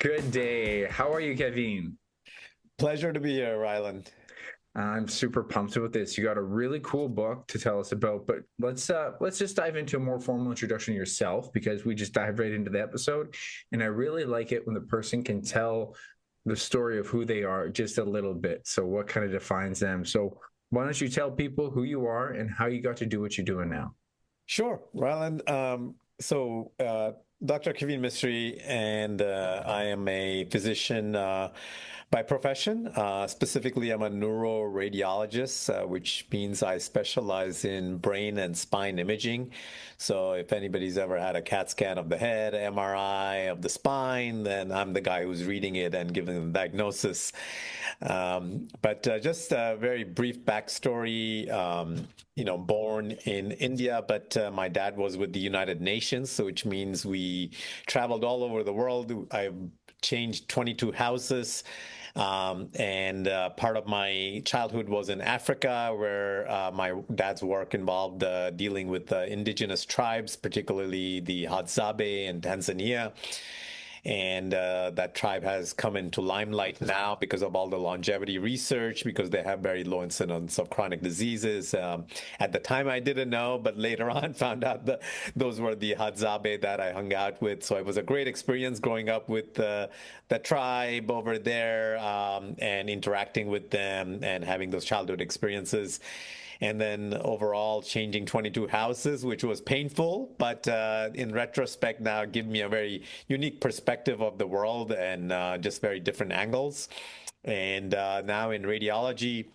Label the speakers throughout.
Speaker 1: Good day. How are you, Kevin?
Speaker 2: Pleasure to be here, Ryland.
Speaker 1: I'm super pumped about this. You got a really cool book to tell us about, but let's just dive into a more formal introduction of yourself because we just dive right into the episode. And I really like it when the person can tell the story of who they are just a little bit. So what kind of defines them? So why don't you tell people who you are and how you got to do what you're doing now?
Speaker 2: Sure, Ryland. Dr. Kavin Mistry, and I am a physician by profession. Specifically, I'm a neuroradiologist, which means I specialize in brain and spine imaging. So if anybody's ever had a CAT scan of the head, MRI of the spine, then I'm the guy who's reading it and giving the diagnosis. But just a very brief backstory. Born in India, but my dad was with the United Nations, so which means we traveled all over the world. I've changed 22 houses. And part of my childhood was in Africa, where my dad's work involved dealing with indigenous tribes, particularly the Hadzabe in Tanzania. And that tribe has come into limelight now because of all the longevity research, because they have very low incidence of chronic diseases. At the time, I didn't know, but later on found out that those were the Hadzabe that I hung out with. So it was a great experience growing up with the tribe over there and interacting with them and having those childhood experiences. And then overall changing 22 houses, which was painful, but in retrospect now give me a very unique perspective of the world and just very different angles. And now in radiology,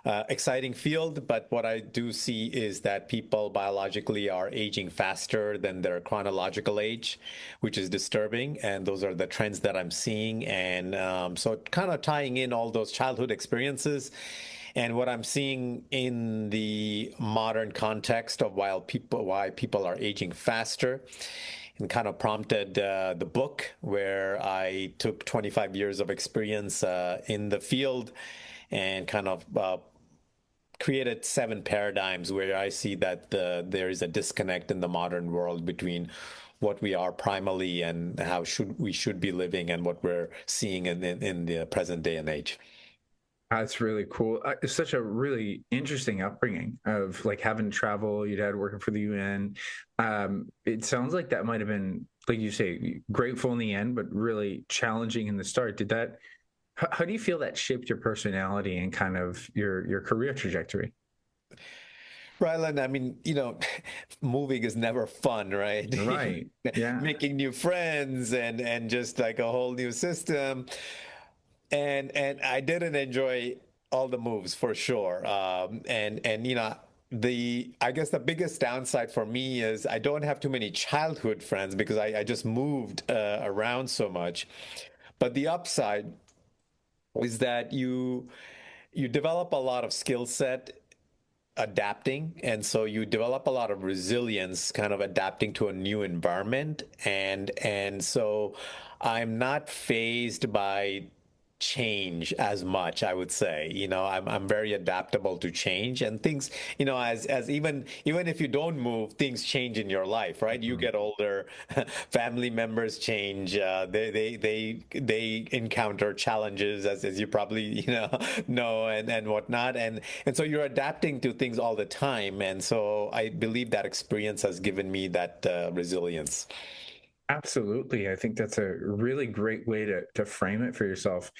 Speaker 2: exciting field, but what I do see is that people biologically are aging faster than their chronological age, which is disturbing. And those are the trends that I'm seeing. And so kind of tying in all those childhood experiences and what I'm seeing in the modern context of why people are aging faster, and kind of prompted the book where I took 25 years of experience in the field and kind of created 7 paradigms where I see that there is a disconnect in the modern world between what we are primally and how we should be living and what we're seeing in the present day and age.
Speaker 1: That's really cool. It's such a really interesting upbringing of like having to travel, your dad working for the UN. It sounds like that might have been, like you say, grateful in the end, but really challenging in the start. How do you feel that shaped your personality and kind of your career trajectory?
Speaker 2: Ryland, I mean, moving is never fun, right?
Speaker 1: Right. Yeah.
Speaker 2: Making new friends and just like a whole new system. And I didn't enjoy all the moves for sure. And the I guess the biggest downside for me is I don't have too many childhood friends because I just moved around so much. But the upside is that you develop a lot of skill set adapting, and so you develop a lot of resilience kind of adapting to a new environment. And so I'm not phased by change as much, I would say. I'm very adaptable to change, and things, as even if you don't move, things change in your life, right? You
Speaker 1: Mhm.
Speaker 2: get older, family members change, they encounter challenges, as you probably know, and whatnot, and so you're adapting to things all the time. And so I believe that experience has given me that resilience.
Speaker 1: Absolutely. I think that's a really great way to frame it for yourself.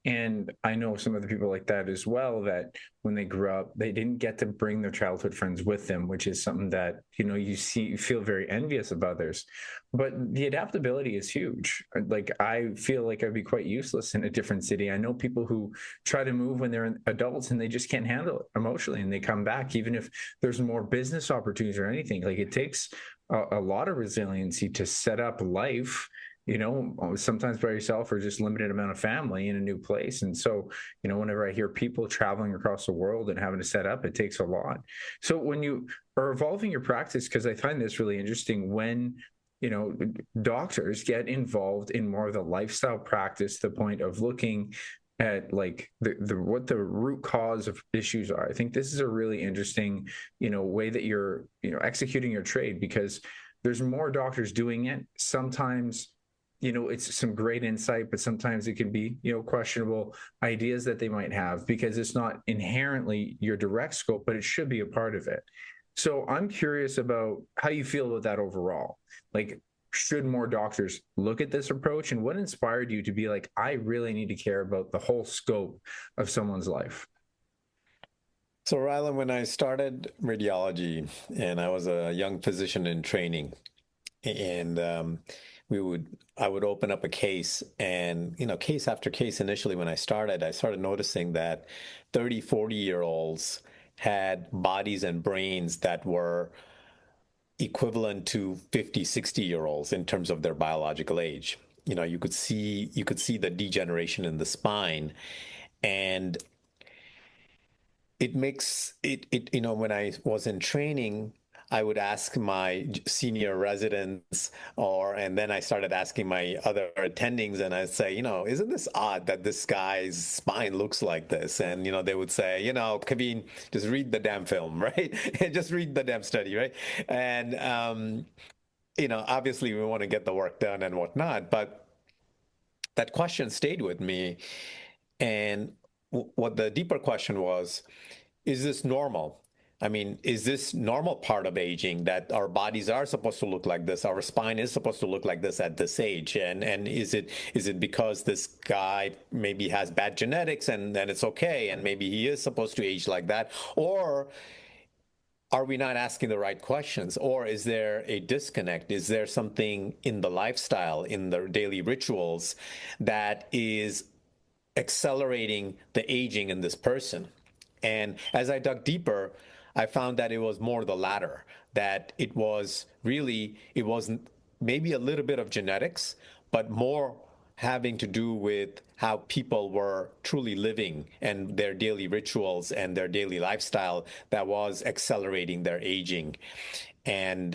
Speaker 1: And I know some other people like that as well, that when they grew up, they didn't get to bring their childhood friends with them, which is something that, you feel very envious of others. But the adaptability is huge. Like, I feel like I'd be quite useless in a different city. I know people who try to move when they're adults and they just can't handle it emotionally and they come back, even if there's more business opportunities or anything. Like, it takes a lot of resiliency to set up life, sometimes by yourself or just limited amount of family in a new place. And so, whenever I hear people traveling across the world and having to set up, it takes a lot. So when you are evolving your practice, because I find this really interesting, when you know doctors get involved in more of the lifestyle practice, the point of looking at like the what the root cause of issues are. I think this is a really interesting, way that you're, executing your trade, because there's more doctors doing it. Sometimes it's some great insight, but sometimes it can be, questionable ideas that they might have because it's not inherently your direct scope, but it should be a part of it. So I'm curious about how you feel about that overall. Like, should more doctors look at this approach, and what inspired you to be like, I really need to care about the whole scope of someone's life?
Speaker 2: So, Rylan, when I started radiology and I was a young physician in training, and I would open up a case, and case after case, initially when I started noticing that 30, 40-year-olds had bodies and brains that were equivalent to 50, 60-year-olds in terms of their biological age. You could see the degeneration in the spine, and it makes it when I was in training, I would ask my senior residents, and then I started asking my other attendings, and I'd say, isn't this odd that this guy's spine looks like this? And they would say, Kavin, just read the damn film, right? And just read the damn study, right? And obviously we want to get the work done and whatnot, but that question stayed with me. And what the deeper question was, is this normal? I mean, is this normal part of aging that our bodies are supposed to look like this? Our spine is supposed to look like this at this age? And is it because this guy maybe has bad genetics and it's okay, and maybe he is supposed to age like that? Or are we not asking the right questions? Or is there a disconnect? Is there something in the lifestyle, in the daily rituals, that is accelerating the aging in this person? And as I dug deeper, I found that it was more the latter, that it wasn't maybe a little bit of genetics, but more having to do with how people were truly living and their daily rituals and their daily lifestyle that was accelerating their aging. And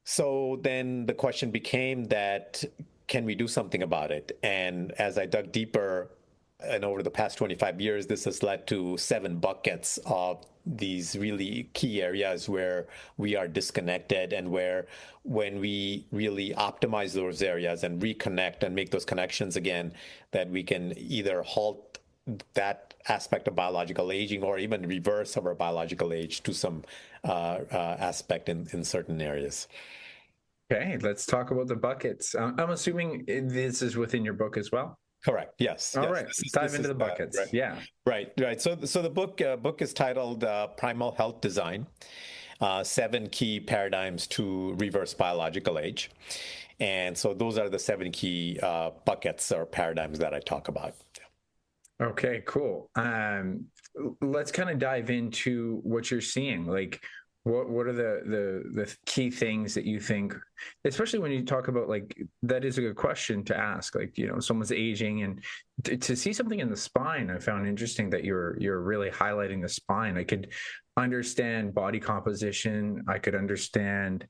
Speaker 2: so then the question became that, can we do something about it? And as I dug deeper, and over the past 25 years, this has led to 7 buckets of these really key areas where we are disconnected, and where when we really optimize those areas and reconnect and make those connections again, that we can either halt that aspect of biological aging or even reverse our biological age to some aspect in certain areas.
Speaker 1: Okay, let's talk about the buckets. I'm assuming this is within your book as well.
Speaker 2: Correct. Yes.
Speaker 1: All
Speaker 2: Yes.
Speaker 1: right, let's dive into the buckets.
Speaker 2: Right.
Speaker 1: Yeah.
Speaker 2: Right. So the book is titled Primal Health Design: 7 Key Paradigms to Reverse Biological Age. And so those are the 7 key buckets or paradigms that I talk about.
Speaker 1: Okay, cool. Let's kind of dive into what you're seeing. Like, what are the key things that you think, especially when you talk about, like, that is a good question to ask, like, someone's aging, and to see something in the spine. I found interesting that you're really highlighting the spine. I could understand body composition. I could understand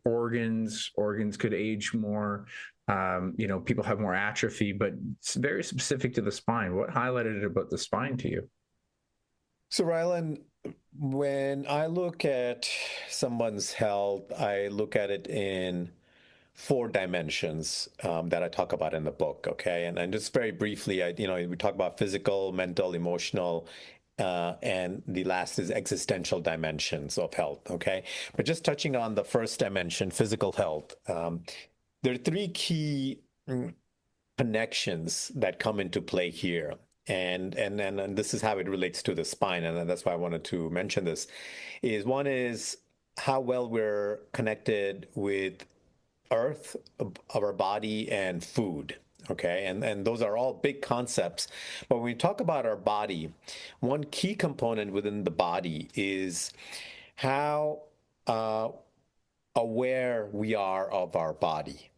Speaker 1: organs could age more. People have more atrophy, but it's very specific to the spine. What highlighted it about the spine to you?
Speaker 2: So, Rylan, when I look at someone's health, I look at it in 4 dimensions that I talk about in the book. Okay, and just very briefly, we talk about physical, mental, emotional, and the last is existential dimensions of health. Okay, but just touching on the first dimension, physical health, there are 3 key connections that come into play here. And this is how it relates to the spine, and that's why I wanted to mention this. One is how well we're connected with earth, our body, and food. Okay, and those are all big concepts. But when we talk about our body, one key component within the body is how aware we are of our body.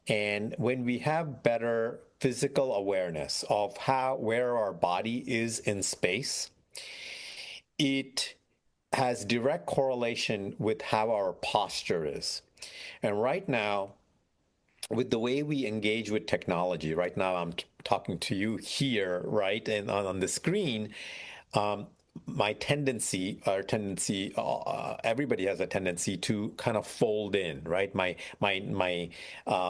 Speaker 2: And when we have better physical awareness of where our body is in space, it has direct correlation with how our posture is. And right now, with the way we engage with technology, right now I'm talking to you here, right, and on the screen, my tendency, everybody has a tendency to kind of fold in, right? My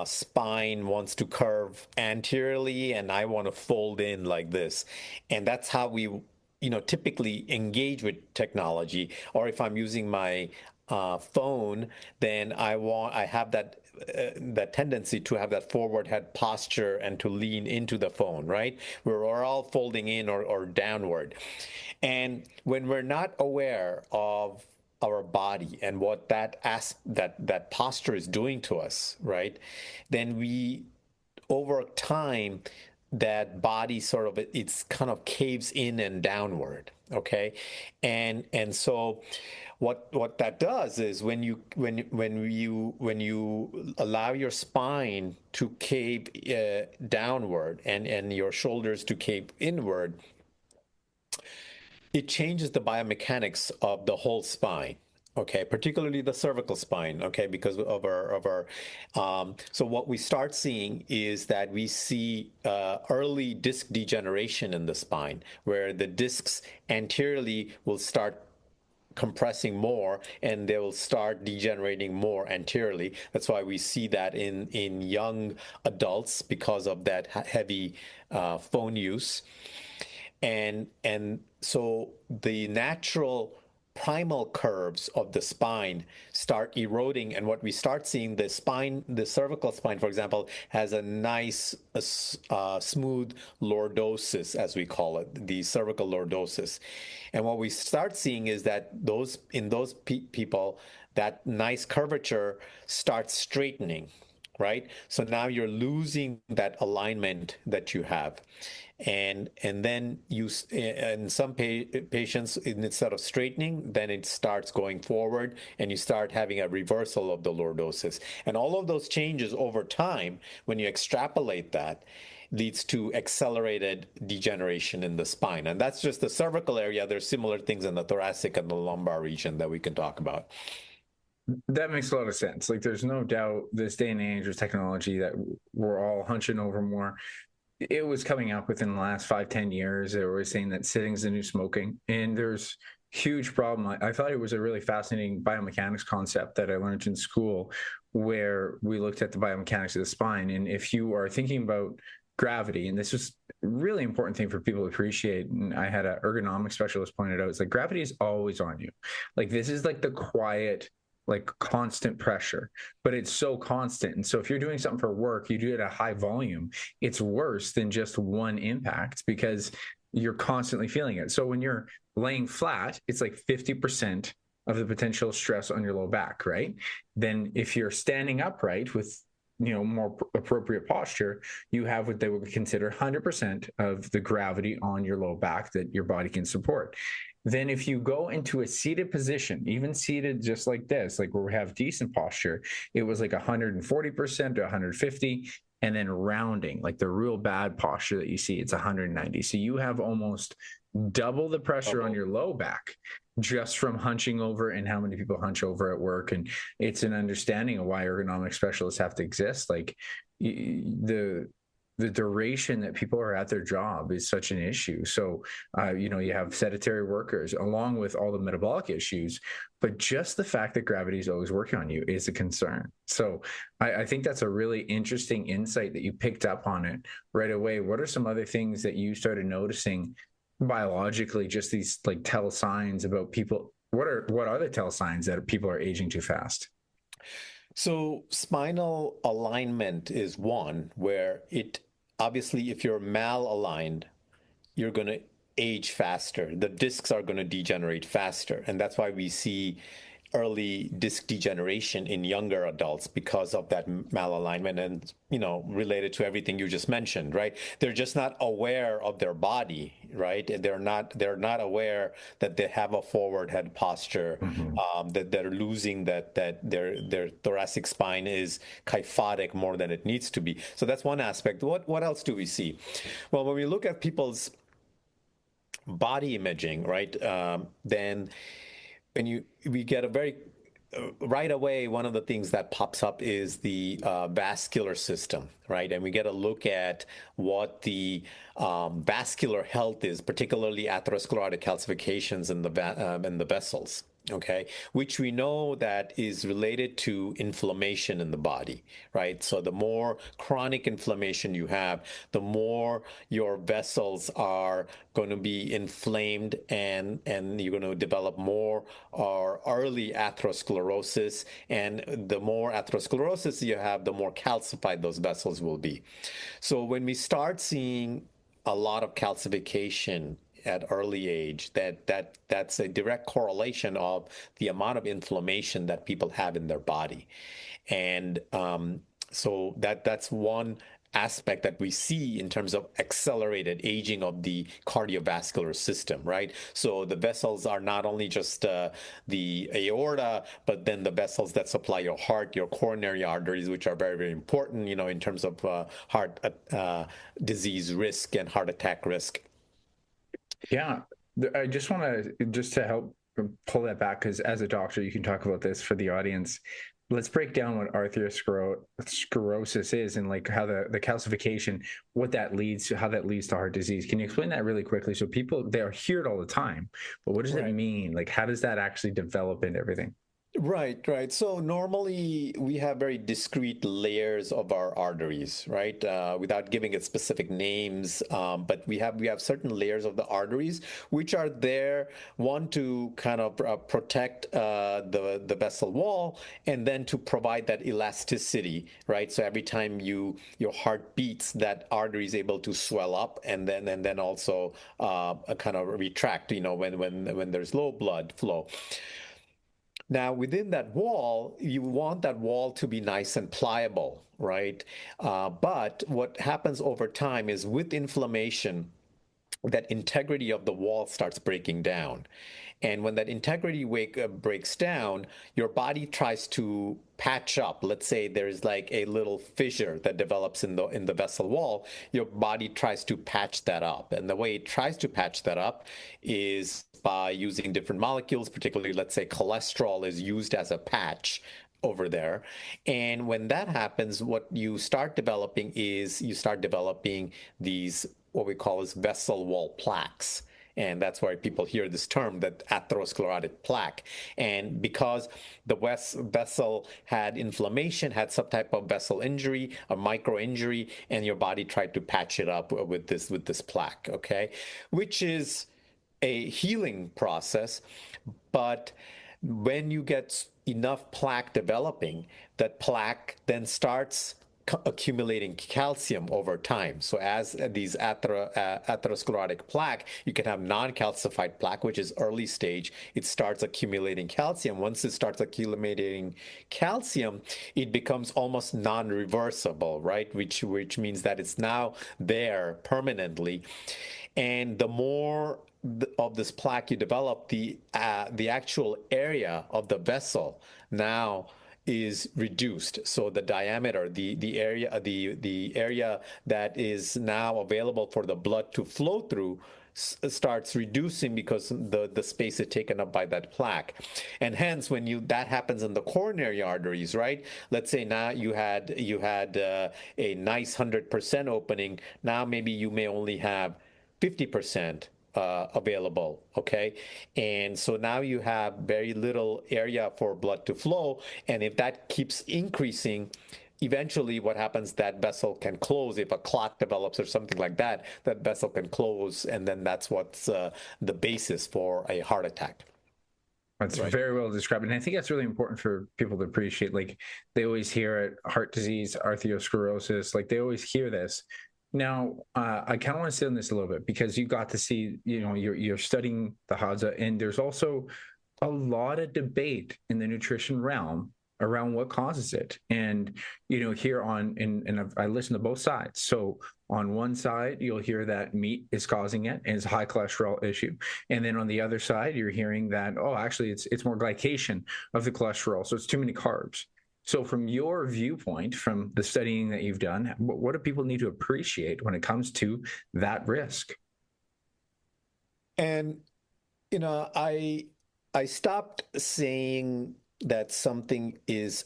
Speaker 2: spine wants to curve anteriorly, and I want to fold in like this, and that's how we, typically engage with technology. Or if I'm using my phone, then I have that tendency to have that forward head posture and to lean into the phone, right? We're all folding in or downward. And when we're not aware of our body and what that posture is doing to us, right? Then we, over time, that body sort of, it's kind of caves in and downward, okay? And so what that does is when you allow your spine to cave downward and your shoulders to cave inward, it changes the biomechanics of the whole spine. Okay, particularly the cervical spine. Okay, because of our. So what we start seeing is that we see early disc degeneration in the spine, where the discs anteriorly will start compressing more and they will start degenerating more anteriorly. That's why we see that in young adults because of that heavy phone use. And so the natural primal curves of the spine start eroding, and what we start seeing, the cervical spine, for example, has a nice smooth lordosis, as we call it, the cervical lordosis. And what we start seeing is that in those people, that nice curvature starts straightening, right? So now you're losing that alignment that you have. And then in some patients, instead of straightening, then it starts going forward, and you start having a reversal of the lordosis. And all of those changes over time, when you extrapolate that, leads to accelerated degeneration in the spine. And that's just the cervical area. There's similar things in the thoracic and the lumbar region that we can talk about.
Speaker 1: That makes a lot of sense. Like, there's no doubt this day and age with technology that we're all hunching over more. It was coming up within the last 5-10 years. They were saying that sitting's the new smoking, and there's huge problem. I thought it was a really fascinating biomechanics concept that I learned in school, where we looked at the biomechanics of the spine. And if you are thinking about gravity, and this was a really important thing for people to appreciate, and I had an ergonomic specialist pointed out, it's like gravity is always on you. Like, this is like the quiet, like constant pressure, but it's so constant. And so if you're doing something for work, you do it at a high volume, it's worse than just one impact because you're constantly feeling it. So when you're laying flat, it's like 50% of the potential stress on your low back, right? Then if you're standing upright with more appropriate posture, you have what they would consider 100% of the gravity on your low back that your body can support. Then if you go into a seated position, even seated just like this, like where we have decent posture, it was like 140% to 150, and then rounding, like the real bad posture that you see, it's 190. So you have almost double the pressure on your low back just from hunching over, and how many people hunch over at work. And it's an understanding of why ergonomic specialists have to exist. Like, the duration that people are at their job is such an issue. So, you have sedentary workers along with all the metabolic issues, but just the fact that gravity is always working on you is a concern. So I think that's a really interesting insight that you picked up on it right away. What are some other things that you started noticing biologically, just these like tell signs about people? What are the tell signs that people are aging too fast?
Speaker 2: So spinal alignment is one where it obviously, if you're malaligned, you're going to age faster. The discs are going to degenerate faster. And that's why we see early disc degeneration in younger adults because of that malalignment and, related to everything you just mentioned, right? They're just not aware of their body, right? They're not aware that they have a forward head posture, that they're losing that their thoracic spine is kyphotic more than it needs to be. So that's one aspect. What else do we see? Well, when we look at people's body imaging, right, then we get a very right away, one of the things that pops up is the vascular system, right? And we get a look at what the vascular health is, particularly atherosclerotic calcifications in the vessels. Okay, which we know that is related to inflammation in the body, right? So the more chronic inflammation you have, the more your vessels are going to be inflamed, and you're going to develop more or early atherosclerosis. And the more atherosclerosis you have, the more calcified those vessels will be. So when we start seeing a lot of calcification at early age, that's a direct correlation of the amount of inflammation that people have in their body. And so that's one aspect that we see in terms of accelerated aging of the cardiovascular system, right? So the vessels are not only just the aorta, but then the vessels that supply your heart, your coronary arteries, which are very, very important, in terms of heart disease risk and heart attack risk.
Speaker 1: Yeah, I just want to just to help pull that back, because as a doctor, you can talk about this for the audience. Let's break down what arteriosclerosis is, and like how the calcification, what that leads to, how that leads to heart disease. Can you explain that really quickly? So people, they hear it all the time, but what does it
Speaker 2: Right.
Speaker 1: mean? Like, how does that actually develop into everything?
Speaker 2: Right, right. So normally we have very discrete layers of our arteries, right? Without giving it specific names, but we have certain layers of the arteries which are there, one to kind of protect the vessel wall, and then to provide that elasticity, right? So every time your heart beats, that artery is able to swell up, and then also kind of retract, when there's low blood flow. Now, within that wall, you want that wall to be nice and pliable, right? But what happens over time is with inflammation, that integrity of the wall starts breaking down. And when that integrity breaks down, your body tries to patch up. Let's say there's like a little fissure that develops in the vessel wall. Your body tries to patch that up. And the way it tries to patch that up is by using different molecules, particularly, let's say, cholesterol is used as a patch over there. And when that happens, what you start developing is you start developing these, what we call as vessel wall plaques. And that's why people hear this term, that atherosclerotic plaque. And because the vessel had inflammation, had some type of vessel injury, a micro injury, and your body tried to patch it up with this plaque, okay? Which is a healing process. But when you get enough plaque developing, that plaque then starts accumulating calcium over time. So as these atherosclerotic plaque, you can have non-calcified plaque, which is early stage. It starts accumulating calcium. Once it starts accumulating calcium, it becomes almost non-reversible, right? Which means that it's now there permanently. And the more of this plaque you develop, the actual area of the vessel now is reduced. So the diameter, the area that is now available for the blood to flow through starts reducing because the space is taken up by that plaque. And hence, when that happens in the coronary arteries, right? Let's say now you had a nice 100% opening. Now maybe you may only have 50% available, okay? And so now you have very little area for blood to flow, and if that keeps increasing, eventually what happens, that vessel can close. If a clot develops or something like that, that vessel can close, and then that's what's the basis for a heart attack.
Speaker 1: That's
Speaker 2: Right.
Speaker 1: very well described. And I think that's really important for people to appreciate. Like, they always hear it, heart disease, arteriosclerosis, like they always hear this. Now, I kind of want to sit on this a little bit, because you got to see, you're studying the Hadza, and there's also a lot of debate in the nutrition realm around what causes it. And here I listen to both sides. So on one side, you'll hear that meat is causing it and it's a high cholesterol issue. And then on the other side, you're hearing that, oh, actually it's more glycation of the cholesterol. So it's too many carbs. So from your viewpoint, from the studying that you've done, what do people need to appreciate when it comes to that risk?
Speaker 2: And I stopped saying that something is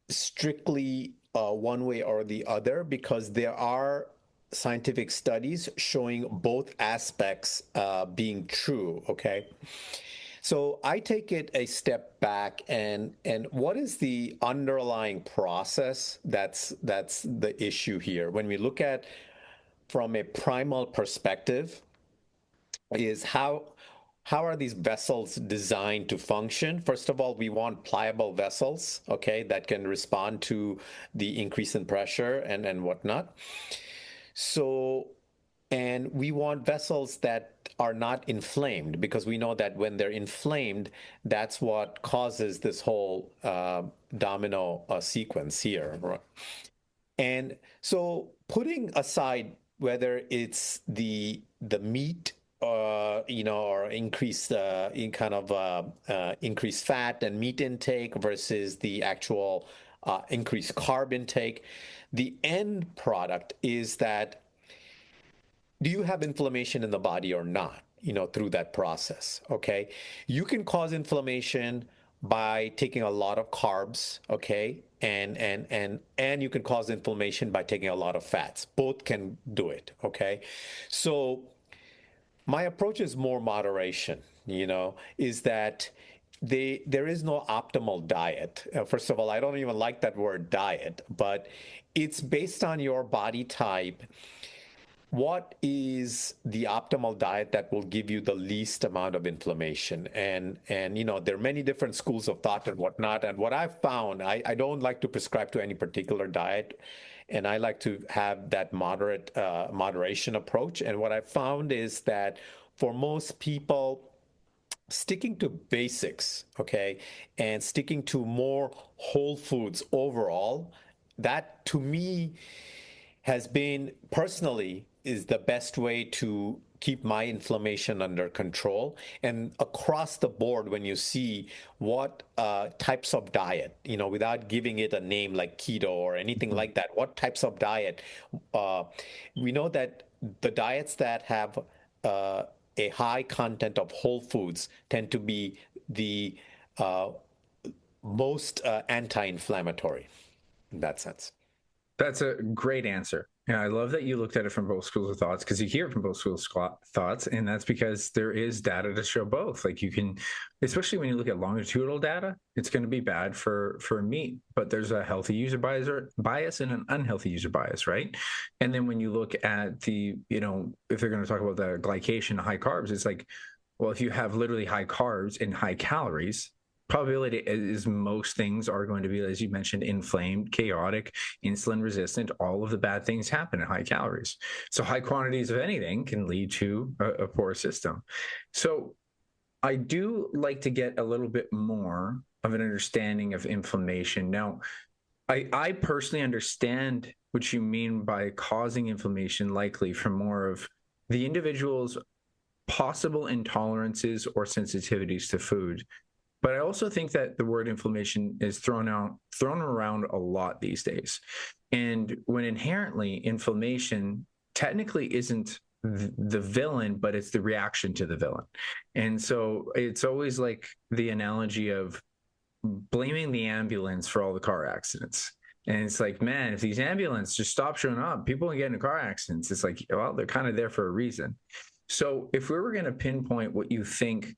Speaker 2: strictly one way or the other, because there are scientific studies showing both aspects being true, okay? So I take it a step back, and what is the underlying process that's the issue here? When we look at from a primal perspective, is how are these vessels designed to function? First of all, we want pliable vessels, okay, that can respond to the increase in pressure and whatnot. So, and we want vessels that are not inflamed, because we know that when they're inflamed, that's what causes this whole domino sequence here. Right? And so, putting aside whether it's the meat, or increased in kind of increased fat and meat intake versus the actual increased carb intake, the end product is that, do you have inflammation in the body or not, through that process, okay? You can cause inflammation by taking a lot of carbs, okay? And you can cause inflammation by taking a lot of fats. Both can do it, okay? So my approach is more moderation, is that there is no optimal diet. First of all, I don't even like that word diet, but it's based on your body type. What is the optimal diet that will give you the least amount of inflammation? And there are many different schools of thought and whatnot. And what I've found, I don't like to prescribe to any particular diet, and I like to have that moderation approach. And what I've found is that for most people, sticking to basics, okay, and sticking to more whole foods overall, that to me has been personally is the best way to keep my inflammation under control. And across the board, when you see what types of diet, without giving it a name like keto or anything like that, what types of diet, uh, we know that the diets that have a high content of whole foods tend to be the uh, most anti-inflammatory in that sense.
Speaker 1: That's a great answer. And I love that you looked at it from both schools of thoughts, because you hear it from both schools of thoughts. And that's because there is data to show both. Like you can, especially when you look at longitudinal data, it's going to be bad for meat, but there's a healthy user bias and an unhealthy user bias, right? And then when you look at the, if they're going to talk about the glycation, high carbs, it's like, well, if you have literally high carbs and high calories, probability is most things are going to be, as you mentioned, inflamed, chaotic, insulin resistant. All of the bad things happen at high calories. So high quantities of anything can lead to a poor system. So I do like to get a little bit more of an understanding of inflammation. Now, I personally understand what you mean by causing inflammation, likely from more of the individual's possible intolerances or sensitivities to food. But I also think that the word inflammation is thrown around a lot these days. And when inherently inflammation technically isn't the villain, but it's the reaction to the villain. And so it's always like the analogy of blaming the ambulance for all the car accidents. And it's like, man, if these ambulances just stop showing up, people get in car accidents. It's like, well, they're kind of there for a reason. So if we were going to pinpoint what you think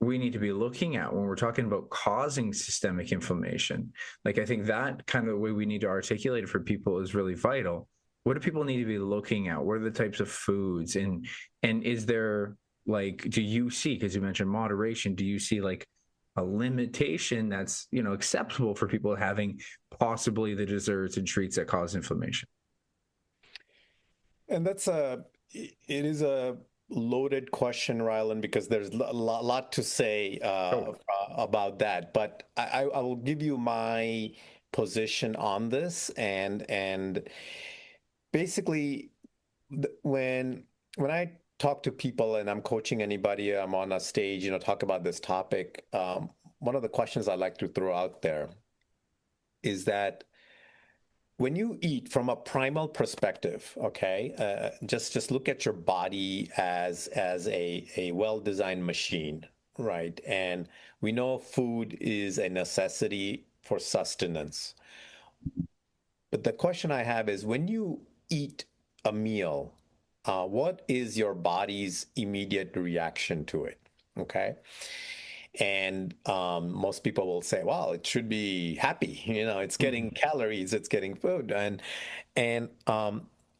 Speaker 1: we need to be looking at when we're talking about causing systemic inflammation, like I think that kind of the way we need to articulate it for people is really vital. What do people need to be looking at? What are the types of foods? And is there, like, do you see, because you mentioned moderation, do you see like a limitation that's acceptable for people having possibly the desserts and treats that cause inflammation?
Speaker 2: And it is a loaded question, Rylan, because there's a lot to say
Speaker 1: Oh,
Speaker 2: about that. But I will give you my position on this, and basically, when I talk to people and I'm coaching anybody, I'm on a stage, talk about this topic. One of the questions I like to throw out there is that when you eat from a primal perspective, okay, just look at your body as a well-designed machine, right? And we know food is a necessity for sustenance. But the question I have is when you eat a meal, what is your body's immediate reaction to it? Okay. And most people will say, well, it should be happy. You know, it's getting
Speaker 1: Mhm.
Speaker 2: calories, it's getting food. And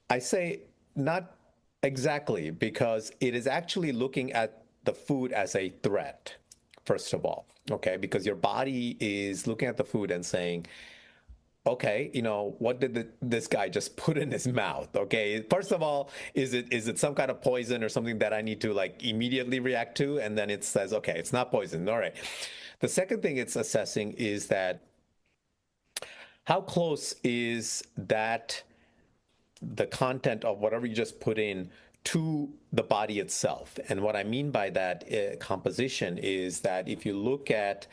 Speaker 2: I say not exactly, because it is actually looking at the food as a threat, first of all. Okay. Because your body is looking at the food and saying, okay, you know, what did this guy just put in his mouth? Okay, first of all, is it some kind of poison or something that I need to like immediately react to? And then it says, okay, it's not poison. All right. The second thing it's assessing is that how close is that the content of whatever you just put in to the body itself. And what I mean by that composition is that if you look at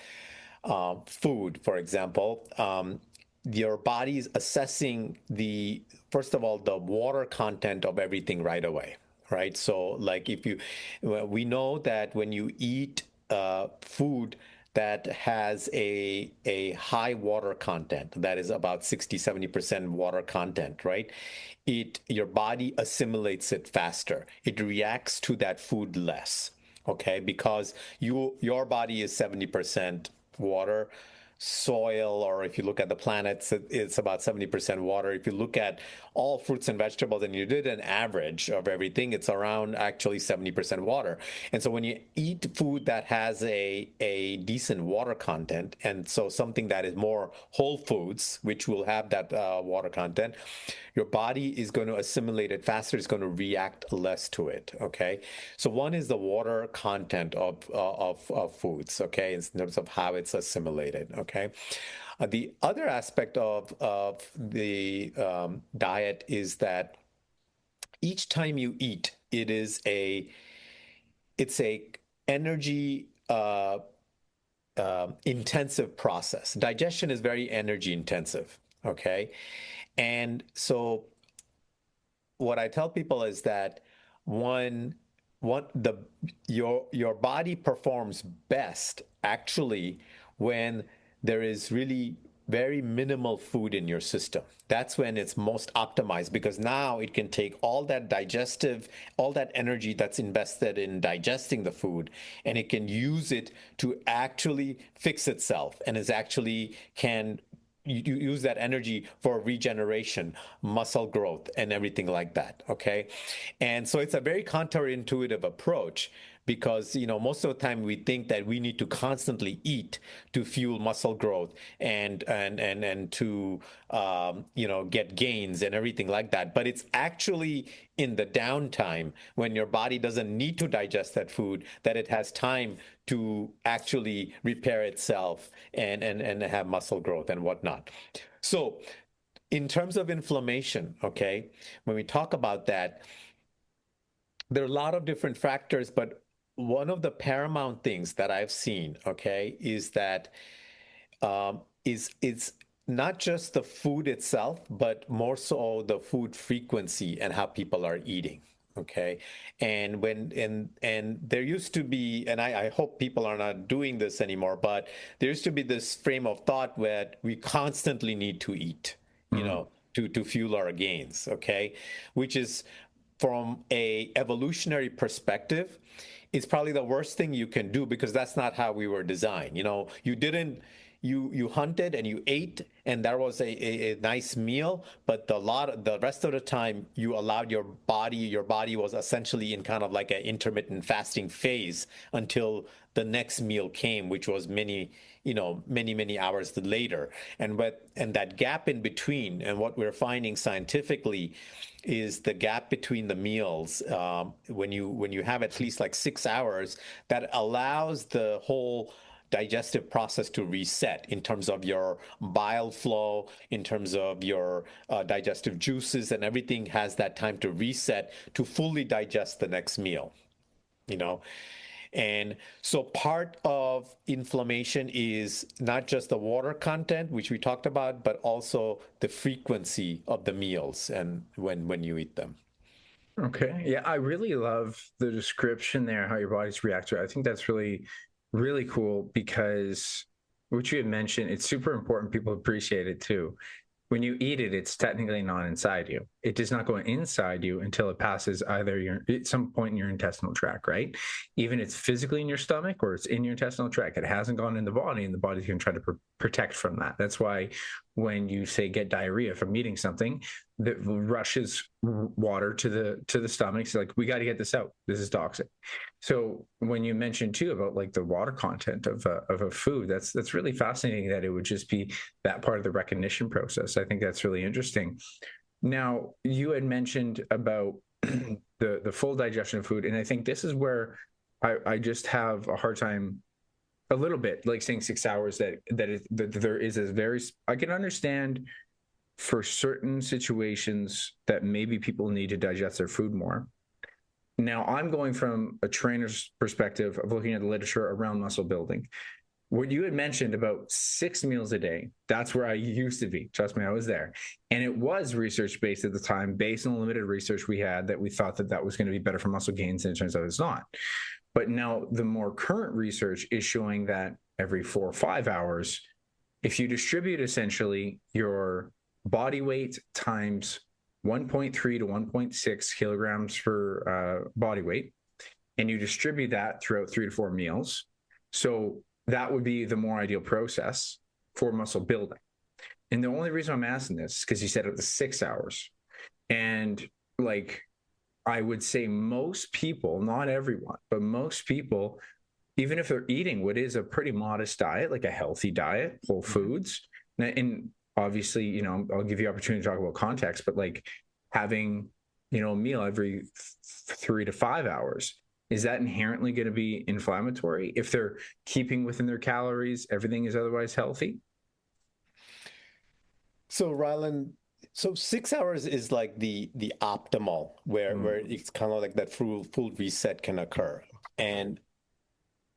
Speaker 2: food, for example, your body is assessing the, first of all, the water content of everything right away, right? So, like if you, we know that when you eat food that has a high water content, that is about 60-70% water content, right? Your body assimilates it faster. It reacts to that food less, okay? Because your body is 70% water, soil, or if you look at the planet, it's about 70% water. If you look at all fruits and vegetables and you did an average of everything, it's around actually 70% water. And so when you eat food that has a decent water content, and so something that is more whole foods, which will have that water content, your body is going to assimilate it faster. It's going to react less to it. Okay. So one is the water content of foods. Okay, in terms of how it's assimilated. Okay. The other aspect of the diet is that each time you eat, it's a energy intensive process. Digestion is very energy intensive. Okay. And so what I tell people is that one what the your body performs best actually when there is really very minimal food in your system. That's when it's most optimized, because now it can take all that energy that's invested in digesting the food, and it can use it to actually fix itself, and is actually can you use that energy for regeneration, muscle growth, and everything like that. Okay. And so it's a very counterintuitive approach, because most of the time we think that we need to constantly eat to fuel muscle growth and to get gains and everything like that. But it's actually in the downtime, when your body doesn't need to digest that food, that it has time to actually repair itself and have muscle growth and whatnot. So in terms of inflammation, okay, when we talk about that, there are a lot of different factors, but one of the paramount things that I've seen, okay, is that is it's not just the food itself, but more so the food frequency and how people are eating. Okay. And there used to be, and I hope people are not doing this anymore, but there used to be this frame of thought where we constantly need to eat,
Speaker 1: Mhm.
Speaker 2: to fuel our gains. Okay. Which is, from a evolutionary perspective, it's probably the worst thing you can do, because that's not how we were designed. You didn't you hunted and you ate, and that was a nice meal, but the rest of the time you allowed your body was essentially in kind of like an intermittent fasting phase until the next meal came, which was many hours later. And that gap in between, and what we're finding scientifically, is the gap between the meals, when you have at least like 6 hours, that allows the whole digestive process to reset in terms of your bile flow, in terms of your digestive juices, and everything has that time to reset to fully digest the next meal. you know and so part of inflammation is not just the water content, which we talked about, but also the frequency of the meals and when you eat them.
Speaker 1: Okay. Yeah, I really love the description there, how your bodies react to it. I think that's really really cool because what you had mentioned, it's super important. People appreciate it too. When you eat it, it's technically not inside you. It does not go inside you until it passes either your at some point in your intestinal tract, right? Even it's physically in your stomach or it's in your intestinal tract. It hasn't gone in the body, and the body's going to try to protect from that. That's why when you say get diarrhea from eating something, that rushes water to the stomach. It's like, we got to get this out. This is toxic. So when you mentioned too about like the water content of a food, that's really fascinating that it would just be that part of the recognition process. I think that's really interesting. Now, you had mentioned about the full digestion of food, and I think this is where I just have a hard time a little bit, like saying 6 hours, that there is a very, I can understand for certain situations that maybe people need to digest their food more. Now, I'm going from a trainer's perspective of looking at the literature around muscle building. What you had mentioned about 6 meals a day, that's where I used to be. Trust me, I was there. And it was research based at the time, based on the limited research we had, that we thought that that was going to be better for muscle gains, and it turns out it's not. But now the more current research is showing that every 4 or 5 hours, if you distribute essentially your body weight times 1.3 to 1.6 kilograms for body weight, and you distribute that throughout 3 to 4 meals. So that would be the more ideal process for muscle building. And the only reason I'm asking this is because you said it was 6 hours. And like, I would say most people, not everyone, but most people, even if they're eating what is a pretty modest diet, like a healthy diet, whole foods, and obviously, you know, I'll give you opportunity to talk about context, but like having, you know, a meal every 3 to 5 hours, is that inherently going to be inflammatory if they're keeping within their calories, everything is otherwise healthy?
Speaker 2: So, Rylan, so 6 hours is like the optimal where it's kind of like that full reset can occur. And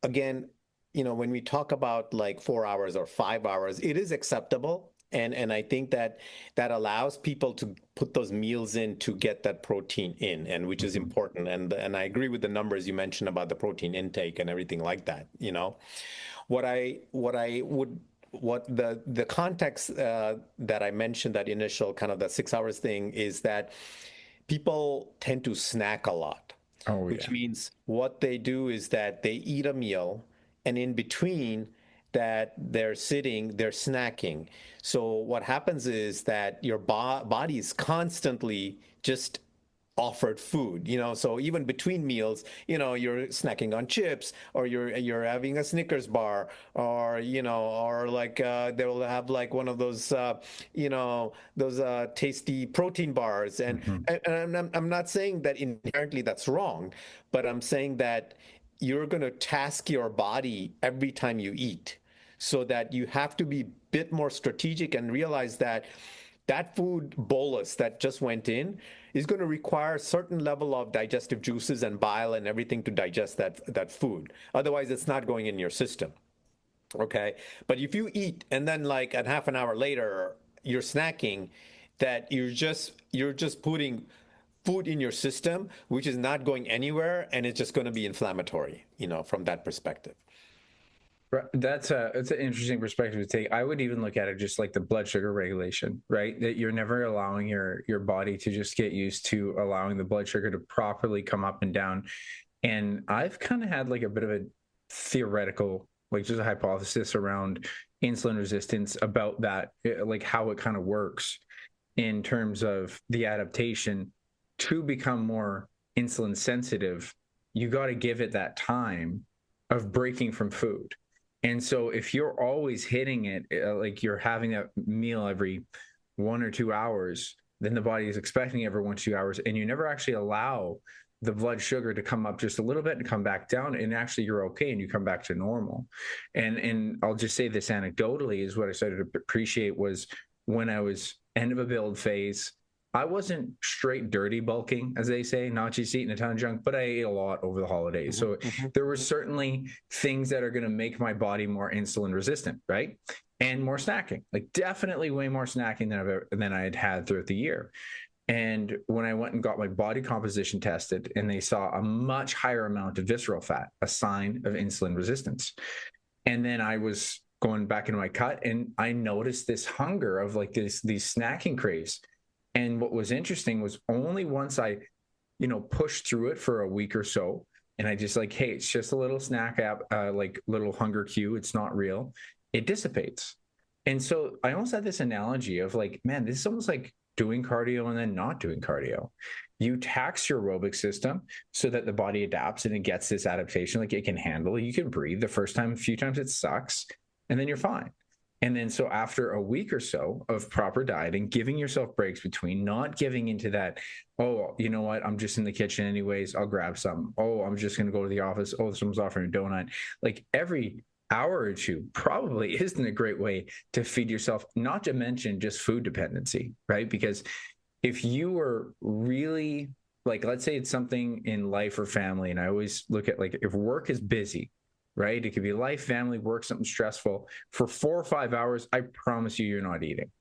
Speaker 2: again, you know, when we talk about like 4 hours or 5 hours, it is acceptable. And I think that that allows people to put those meals in to get that protein in, and which is important. And I agree with the numbers you mentioned about the protein intake and everything like that. You know, what the context that I mentioned, that initial kind of the 6 hours thing, is that people tend to snack a lot,
Speaker 1: Oh,
Speaker 2: which
Speaker 1: yeah.
Speaker 2: means what they do is that they eat a meal, and in between that they're sitting, they're snacking. So what happens is that your body is constantly just offered food, you know. So even between meals, you know, you're snacking on chips, or you're having a Snickers bar, or you know, or like they'll have like one of those you know, those tasty protein bars. And I'm not saying that inherently that's wrong, but I'm saying that you're going to task your body every time you eat, so that you have to be a bit more strategic and realize that that food bolus that just went in is going to require a certain level of digestive juices and bile and everything to digest that food. Otherwise, it's not going in your system. Okay. But if you eat and then like a half an hour later you're snacking, that you're just putting food in your system, which is not going anywhere, and it's just going to be inflammatory, you know, from that perspective.
Speaker 1: Right. It's an interesting perspective to take. I would even look at it just like the blood sugar regulation, right? That you're never allowing your body to just get used to allowing the blood sugar to properly come up and down. And I've kind of had like a bit of a theoretical, like just a hypothesis around insulin resistance about that, like how it kind of works in terms of the adaptation to become more insulin sensitive. You got to give it that time of breaking from food. And so if you're always hitting it, like you're having a meal every 1 or 2 hours, then the body is expecting every 1 to 2 hours, and you never actually allow the blood sugar to come up just a little bit and come back down, and actually you're okay and you come back to normal. And I'll just say this anecdotally is what I started to appreciate was when I was end of a build phase, I wasn't straight dirty bulking, as they say, not just eating a ton of junk, but I ate a lot over the holidays. So there were certainly things that are going to make my body more insulin resistant, right? And more snacking, like definitely way more snacking than I had had throughout the year. And when I went and got my body composition tested, and they saw a much higher amount of visceral fat, a sign of insulin resistance. And then I was going back into my cut, and I noticed this hunger of like these snacking craves. And what was interesting was only once I, pushed through it for a week or so, and I just like, hey, it's just a little snack app, like little hunger cue. It's not real. It dissipates. And so I almost had this analogy of like, man, this is almost like doing cardio and then not doing cardio. You tax your aerobic system so that the body adapts and it gets this adaptation, like it can handle it. You can breathe the first time, a few times it sucks, and then you're fine. And then so after a week or so of proper dieting, giving yourself breaks between, not giving into that, oh, you know what, I'm just in the kitchen anyways, I'll grab some. Oh, I'm just going to go to the office. Oh, someone's offering a donut. Like every hour or two probably isn't a great way to feed yourself, not to mention just food dependency, right? Because if you were really like, let's say it's something in life or family, and I always look at like if work is busy, right? It could be life, family, work, something stressful for 4 or 5 hours. I promise you, you're not eating.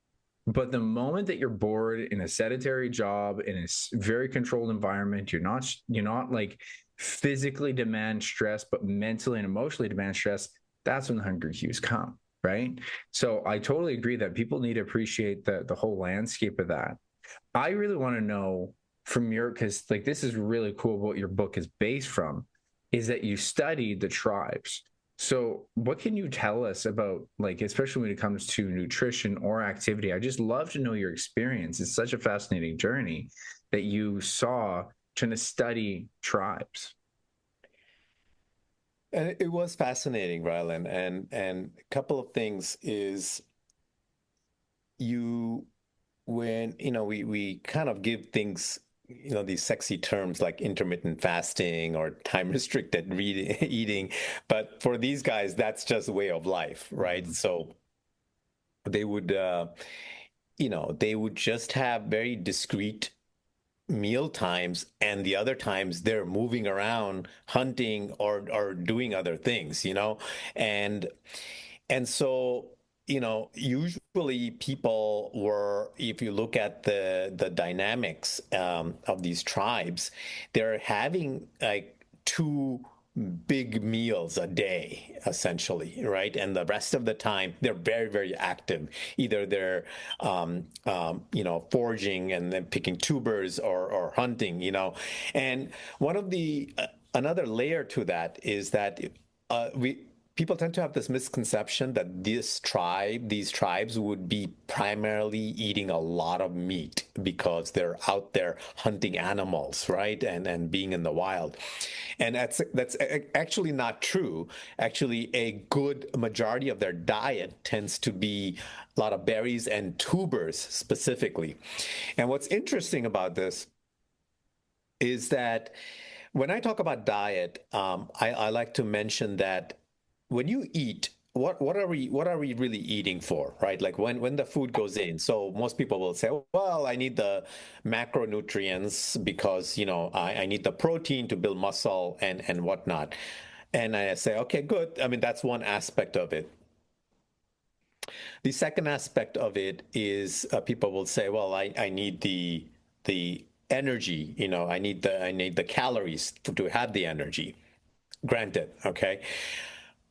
Speaker 1: But the moment that you're bored in a sedentary job in a very controlled environment, you're not like physically demand stress, but mentally and emotionally demand stress. That's when the hunger cues come, right? So I totally agree that people need to appreciate the whole landscape of that. I really want to know from your, because like this is really cool what your book is based from, is that you studied the tribes. So what can you tell us about, like, especially when it comes to nutrition or activity? I just love to know your experience. It's such a fascinating journey that you saw trying to study tribes.
Speaker 2: And it was fascinating, Rylan. And a couple of things is you when we kind of give things these sexy terms like intermittent fasting or time restricted eating, but for these guys that's just a way of life, right? So they would they would just have very discrete meal times, and the other times they're moving around hunting or doing other things, and so, usually people were, if you look at the dynamics of these tribes, they're having like two big meals a day, essentially, right? And the rest of the time, they're very, very active. Either they're, foraging and then picking tubers or hunting, And one of the, another layer to that is that people tend to have this misconception that these tribes would be primarily eating a lot of meat because they're out there hunting animals, right? And being in the wild. And that's actually not true. Actually, a good majority of their diet tends to be a lot of berries and tubers specifically. And what's interesting about this is that when I talk about diet, I like to mention that when you eat, what are we really eating for, right? Like when the food goes in. So most people will say, well, I need the macronutrients because I need the protein to build muscle and whatnot. And I say, okay, good. I mean, that's one aspect of it. The second aspect of it is people will say, well, I need the energy, I need the calories to have the energy. Granted, okay.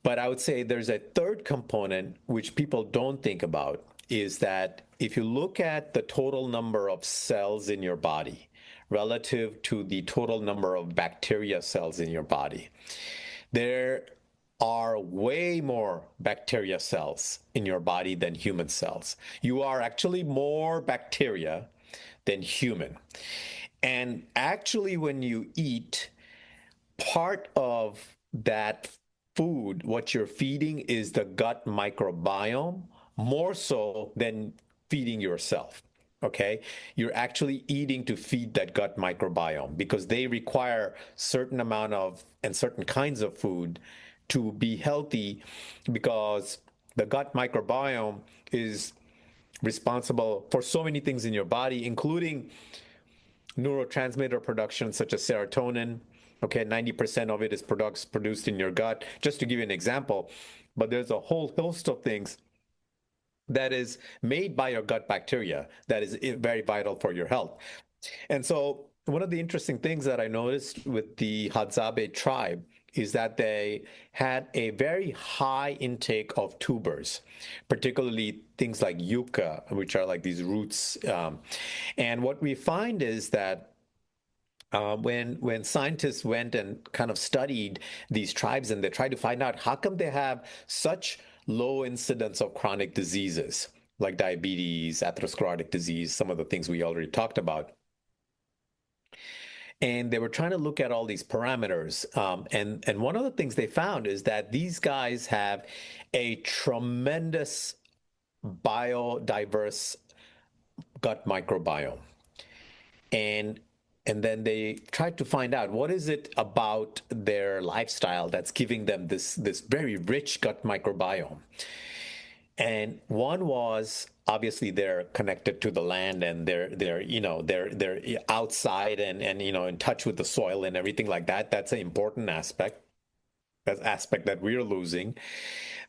Speaker 2: But I would say there's a third component which people don't think about, is that if you look at the total number of cells in your body relative to the total number of bacteria cells in your body, there are way more bacteria cells in your body than human cells. You are actually more bacteria than human. And actually, when you eat, part of that food, what you're feeding is the gut microbiome, more so than feeding yourself. Okay, you're actually eating to feed that gut microbiome because they require certain amount of and certain kinds of food to be healthy, because the gut microbiome is responsible for so many things in your body, including neurotransmitter production such as serotonin. Okay, 90% of it is produced in your gut, just to give you an example. But there's a whole host of things that is made by your gut bacteria that is very vital for your health. And so one of the interesting things that I noticed with the Hadzabe tribe is that they had a very high intake of tubers, particularly things like yucca, which are like these roots. And what we find is that when scientists went and kind of studied these tribes and they tried to find out how come they have such low incidence of chronic diseases like diabetes, atherosclerotic disease, some of the things we already talked about. And they were trying to look at all these parameters. And one of the things they found is that these guys have a tremendous biodiverse gut microbiome. And then they tried to find out what is it about their lifestyle that's giving them this very rich gut microbiome. And one was obviously they're connected to the land and they're outside and in touch with the soil and everything like that. That's an important aspect. That's an aspect that we're losing.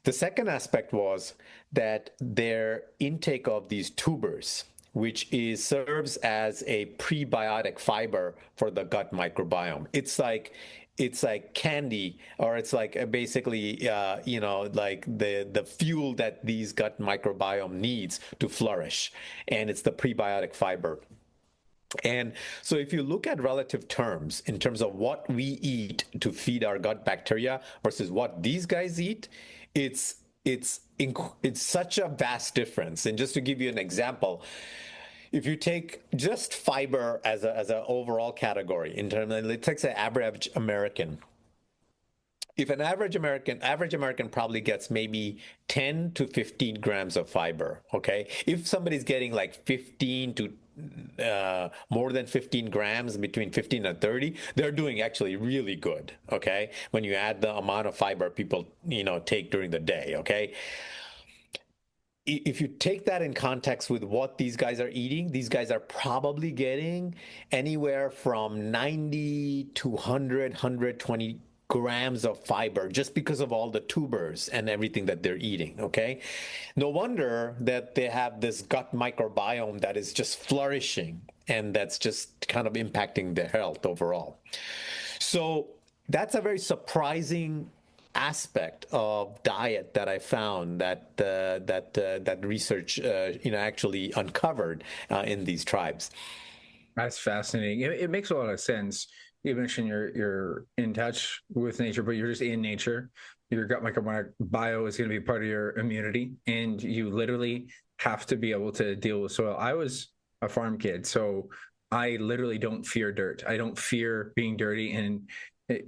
Speaker 2: The second aspect was that their intake of these tubers, which serves as a prebiotic fiber for the gut microbiome. It's like candy, or it's like basically like the fuel that these gut microbiome needs to flourish, and it's the prebiotic fiber. And so if you look at relative terms in terms of what we eat to feed our gut bacteria versus what these guys eat, it's such a vast difference. And just to give you an example, if you take just fiber as an overall category, in terms of, it takes an average American. If an average American probably gets maybe 10 to 15 grams of fiber, okay? If somebody's getting like 15 to more than 15 grams, between 15 and 30, they're doing actually really good, okay? When you add the amount of fiber people, take during the day, okay? If you take that in context with what these guys are eating, these guys are probably getting anywhere from 90 to 100, 120 grams of fiber just because of all the tubers and everything that they're eating, okay? No wonder that they have this gut microbiome that is just flourishing and that's just kind of impacting their health overall. So that's a very surprising aspect of diet that I found that research actually uncovered in these tribes.
Speaker 1: That's fascinating. It makes a lot of sense. You mentioned you're in touch with nature, but you're just in nature. Your gut microbiome is going to be part of your immunity, and you literally have to be able to deal with soil. I was a farm kid, so I literally don't fear dirt. I don't fear being dirty, and a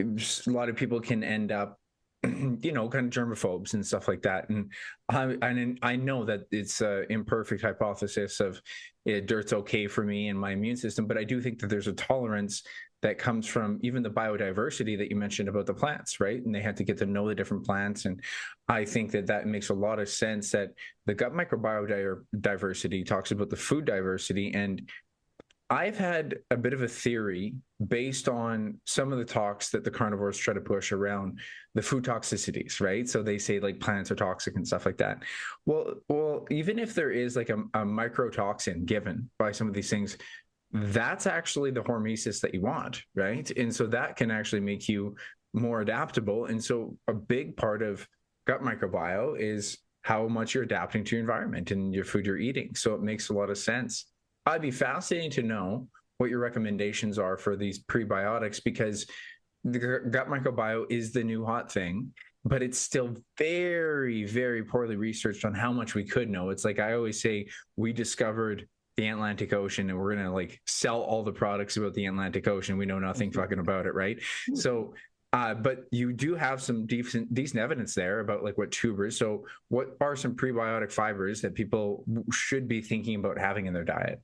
Speaker 1: lot of people can end up kind of germaphobes and stuff like that. And I know that it's an imperfect hypothesis of dirt's okay for me and my immune system, but I do think that there's a tolerance that comes from even the biodiversity that you mentioned about the plants, right? And they had to get to know the different plants. And I think that makes a lot of sense, that the gut microbiome diversity talks about the food diversity. And I've had a bit of a theory based on some of the talks that the carnivores try to push around the food toxicities, right? So they say like plants are toxic and stuff like that. Well, even if there is like a microtoxin given by some of these things, that's actually the hormesis that you want, right? And so that can actually make you more adaptable. And so a big part of gut microbiome is how much you're adapting to your environment and your food you're eating. So it makes a lot of sense. I'd be fascinating to know what your recommendations are for these prebiotics, because the gut microbiome is the new hot thing, but it's still very, very poorly researched on how much we could know. It's like I always say, we discovered the Atlantic Ocean and we're going to like sell all the products about the Atlantic Ocean. We know nothing fucking about it, right? So, but you do have some decent evidence there about like what tubers. So what are some prebiotic fibers that people should be thinking about having in their diet?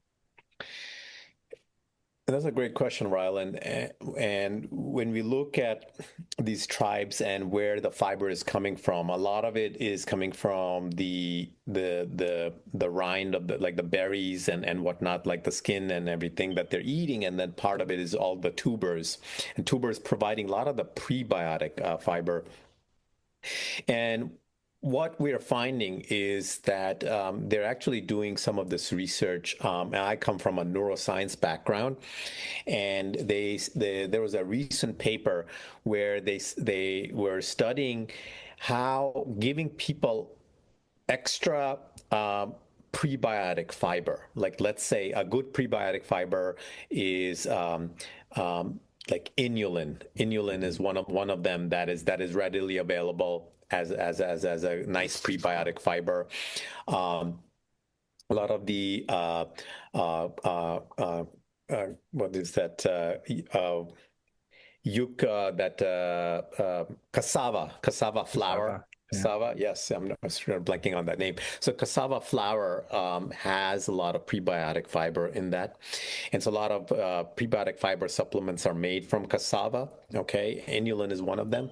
Speaker 2: That's a great question, Rylan. And when we look at these tribes and where the fiber is coming from, a lot of it is coming from the rind of the berries and whatnot, like the skin and everything that they're eating, and then part of it is all the tubers, and tubers providing a lot of the prebiotic fiber. And what we're finding is that they're actually doing some of this research. And I come from a neuroscience background, and there was a recent paper where they were studying how giving people extra prebiotic fiber, like let's say a good prebiotic fiber is like inulin. Inulin is one of them that is readily available as a nice prebiotic fiber. A lot of the what is that yucca, that cassava flour.
Speaker 1: Cassava. Yeah.
Speaker 2: Cassava, yes, I'm sort of blanking on that name. So cassava flour has a lot of prebiotic fiber in that, and so a lot of prebiotic fiber supplements are made from cassava. Okay, inulin is one of them.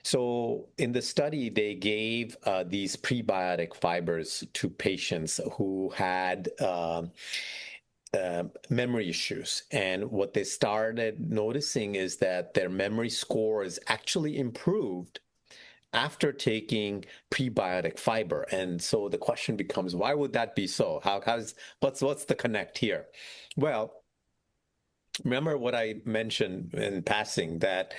Speaker 2: So in the study, they gave these prebiotic fibers to patients who had memory issues. And what they started noticing is that their memory score is actually improved after taking prebiotic fiber. And so the question becomes, why would that be so? What's the connect here? Well, remember what I mentioned in passing, that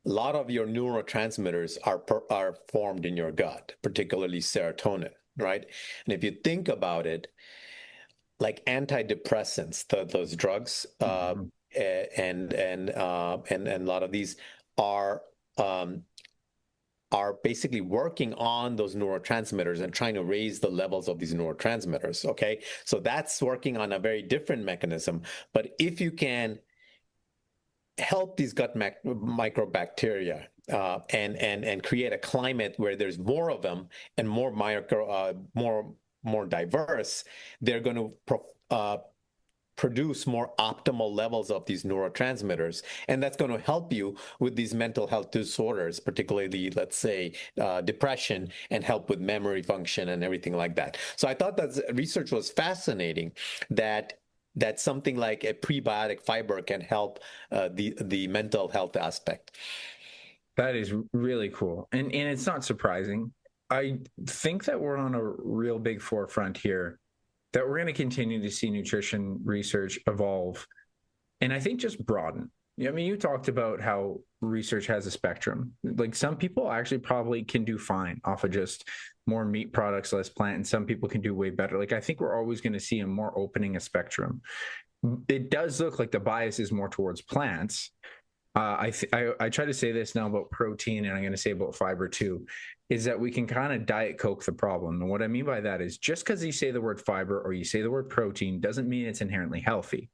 Speaker 2: a lot of your neurotransmitters are formed in your gut, particularly serotonin, right? And if you think about it, like antidepressants, those drugs,
Speaker 1: Mhm.
Speaker 2: and a lot of these are um, are basically working on those neurotransmitters and trying to raise the levels of these neurotransmitters. Okay, so that's working on a very different mechanism. But if you can help these gut microbacteria and create a climate where there's more of them and more diverse, they're going to produce more optimal levels of these neurotransmitters. And that's going to help you with these mental health disorders, particularly, let's say, depression, and help with memory function and everything like that. So I thought that research was fascinating, that something like a prebiotic fiber can help the mental health aspect.
Speaker 1: That is really cool. And it's not surprising. I think that we're on a real big forefront here, that we're going to continue to see nutrition research evolve, and I think just broaden. I mean, you talked about how research has a spectrum. Like some people actually probably can do fine off of just more meat products, less plant, and some people can do way better. Like I think we're always going to see a more opening a spectrum. It does look like the bias is more towards plants. I try to say this now about protein, and I'm going to say about fiber too, is that we can kind of diet coke the problem. And what I mean by that is just because you say the word fiber or you say the word protein doesn't mean it's inherently healthy.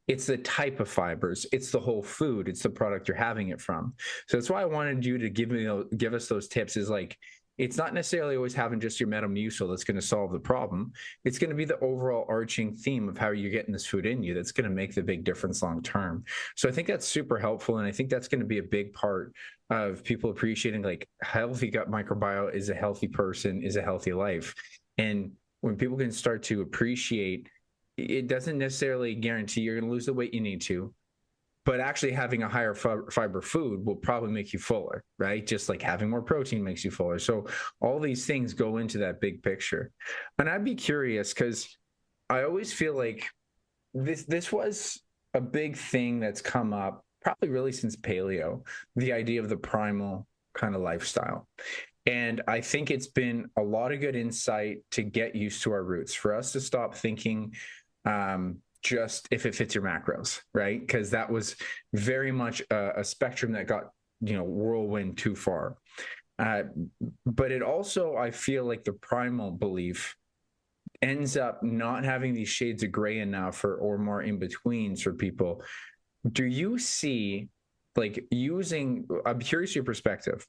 Speaker 1: It's the type of fibers, it's the whole food, it's the product you're having it from. So that's why I wanted you to give us those tips. Is like, it's not necessarily always having just your Metamucil that's going to solve the problem. It's going to be the overall arching theme of how you're getting this food in you that's going to make the big difference long term. So I think that's super helpful, and I think that's going to be a big part of people appreciating, like, healthy gut microbiome is a healthy person, is a healthy life. And when people can start to appreciate, it doesn't necessarily guarantee you're going to lose the weight you need to, but actually having a higher fiber food will probably make you fuller, right? Just like having more protein makes you fuller. So all these things go into that big picture. And I'd be curious, because I always feel like this was a big thing that's come up probably really since paleo, the idea of the primal kind of lifestyle. And I think it's been a lot of good insight to get used to our roots, for us to stop thinking just if it fits your macros, right? Because that was very much a spectrum that got, whirlwind too far. Uh, but it also, I feel like the primal belief ends up not having these shades of gray enough, or more in betweens for people. Do you see, like, using, I'm curious your perspective,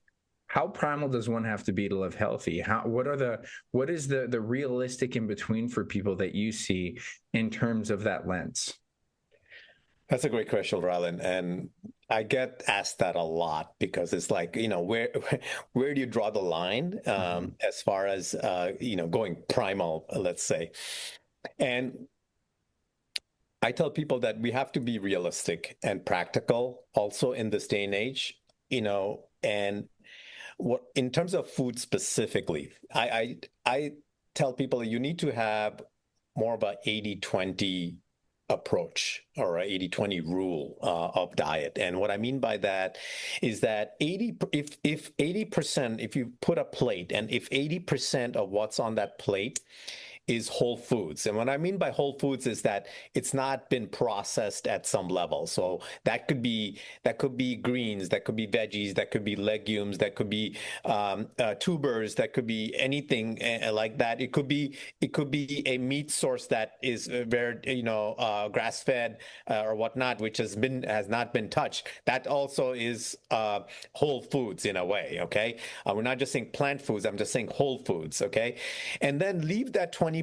Speaker 1: how primal does one have to be to live healthy? What is the realistic in between for people that you see in terms of that lens?
Speaker 2: That's a great question, Rylan. And I get asked that a lot, because it's like, where where do you draw the line as far as going primal, let's say. And I tell people that we have to be realistic and practical also in this day and age, and what in terms of food specifically, I tell people you need to have more of a 80-20 approach or a 80-20 rule of diet. And what I mean by that is that if 80%, if you put a plate and if 80% of what's on that plate is whole foods. And what I mean by whole foods is that it's not been processed at some level. So that could be greens, that could be veggies, that could be legumes, that could be tubers, that could be anything like that. It could be a meat source that is very grass fed or whatnot, which has not been touched. That also is whole foods in a way. Okay, we're not just saying plant foods. I'm just saying whole foods. Okay, and then leave that 20%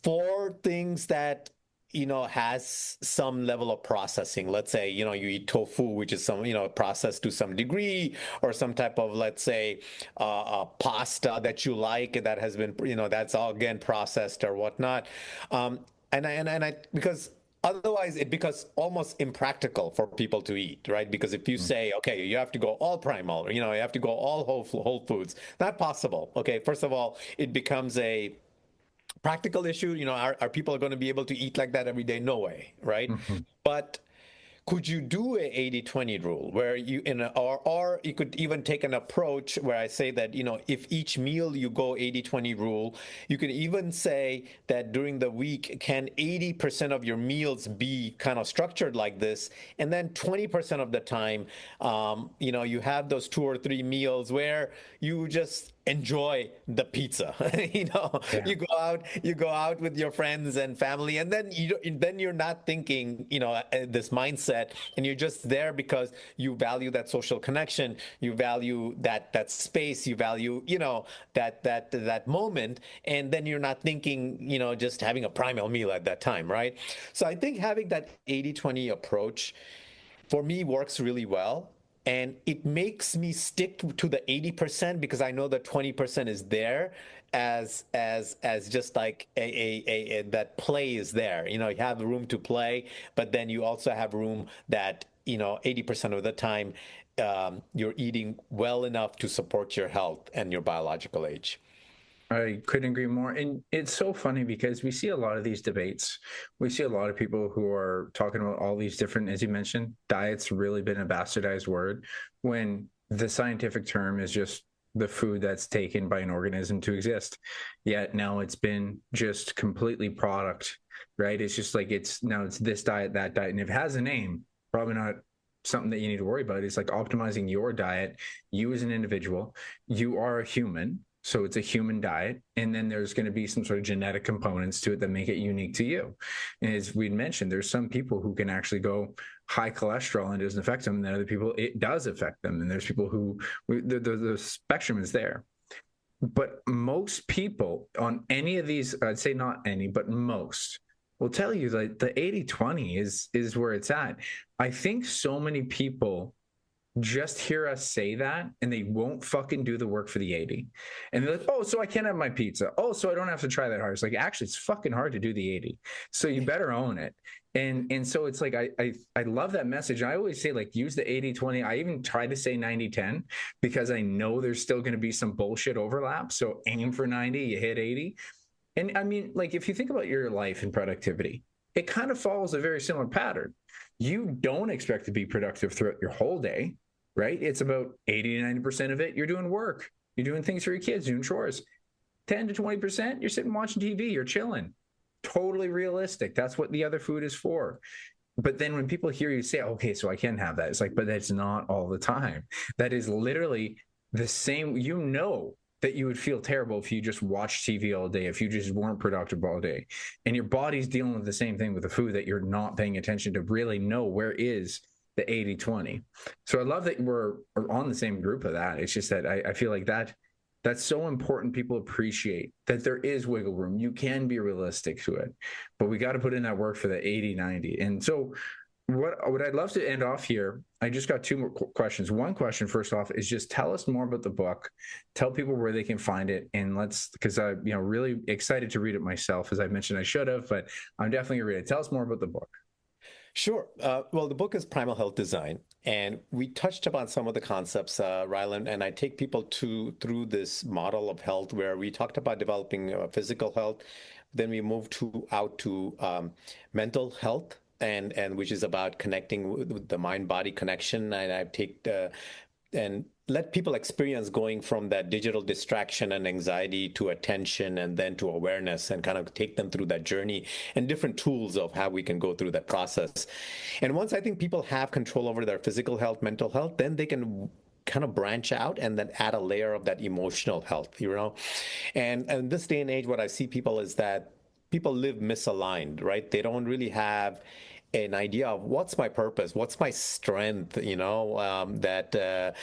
Speaker 2: for things that has some level of processing. Let's say you eat tofu, which is some processed to some degree, or some type of, let's say, pasta that you like that has been that's all again processed or whatnot. And I because otherwise it becomes almost impractical for people to eat, right? Because if you say, okay, you have to go all primal, you have to go all whole foods, not possible. Okay, first of all, it becomes a practical issue. Are people going to be able to eat like that every day? No way, right?
Speaker 1: Mhm.
Speaker 2: But could you do a 80-20 rule where or you could even take an approach where I say that, if each meal you go 80-20 rule, you could even say that during the week, can 80% of your meals be kind of structured like this? And then 20% of the time, you have those 2 or 3 meals where you just enjoy the pizza.
Speaker 1: Yeah.
Speaker 2: You go out with your friends and family, and then you're not thinking, this mindset, and you're just there because you value that social connection, you value that space, you value, that moment, and then you're not thinking, just having a primal meal at that time, right? So I think having that 80-20 approach for me works really well. And it makes me stick to the 80% because I know the 20% is there as just like that play is there. You have the room to play, but then you also have room that 80% of the time you're eating well enough to support your health and your biological age.
Speaker 1: I couldn't agree more. And it's so funny because we see a lot of these debates. We see a lot of people who are talking about all these different, as you mentioned, diet's really been a bastardized word when the scientific term is just the food that's taken by an organism to exist. Yet now it's been just completely product, right? It's just like it's this diet, that diet. And if it has a name, probably not something that you need to worry about. It's like optimizing your diet. You as an individual, you are a human, so it's a human diet. And then there's going to be some sort of genetic components to it that make it unique to you. And as we mentioned, there's some people who can actually go high cholesterol and it doesn't affect them. And then other people, it does affect them. And there's people who, the spectrum is there. But most people on any of these, I'd say not any, but most, will tell you that the 80-20 is where it's at. I think so many people just hear us say that and they won't fucking do the work for the 80. And they're like, oh, so I can't have my pizza. Oh, so I don't have to try that hard. It's like, actually, it's fucking hard to do the 80. So you better own it. And so it's like, I love that message. I always say, like, use the 80-20. I even try to say 90-10 because I know there's still going to be some bullshit overlap. So aim for 90, you hit 80. And I mean, like, if you think about your life and productivity, it kind of follows a very similar pattern. You don't expect to be productive throughout your whole day, right? It's about 80 to 90% of it, you're doing work. You're doing things for your kids, doing chores. 10 to 20%, you're sitting watching TV, you're chilling. Totally realistic. That's what the other food is for. But then when people hear you say, okay, so I can have that, it's like, but that's not all the time. That is literally the same. That you would feel terrible if you just watched TV all day, if you just weren't productive all day. And your body's dealing with the same thing with the food that you're not paying attention to really know where is the 80-20. So I love that we're on the same group of that. It's just that I feel like that's so important. People appreciate that there is wiggle room. You can be realistic to it, but we got to put in that work for the 80-90. And so what I'd love to end off here, I just got 2 more questions. One question, first off, is just tell us more about the book. Tell people where they can find it, and because I'm really excited to read it myself. As I mentioned, I should have, but I'm definitely gonna read it. Tell us more about the book.
Speaker 2: Sure. Well, the book is Primal Health Design. And we touched upon some of the concepts, Rylan, and I take people through this model of health where we talked about developing physical health. Then we moved out to mental health, and which is about connecting with the mind-body connection. And I take and let people experience going from that digital distraction and anxiety to attention and then to awareness, and kind of take them through that journey and different tools of how we can go through that process. And once I think people have control over their physical health, mental health, then they can kind of branch out and then add a layer of that emotional health, you know. And this day and age, what I see people is that people live misaligned, right? They don't really have an idea of what's my purpose, what's my strength, you know, that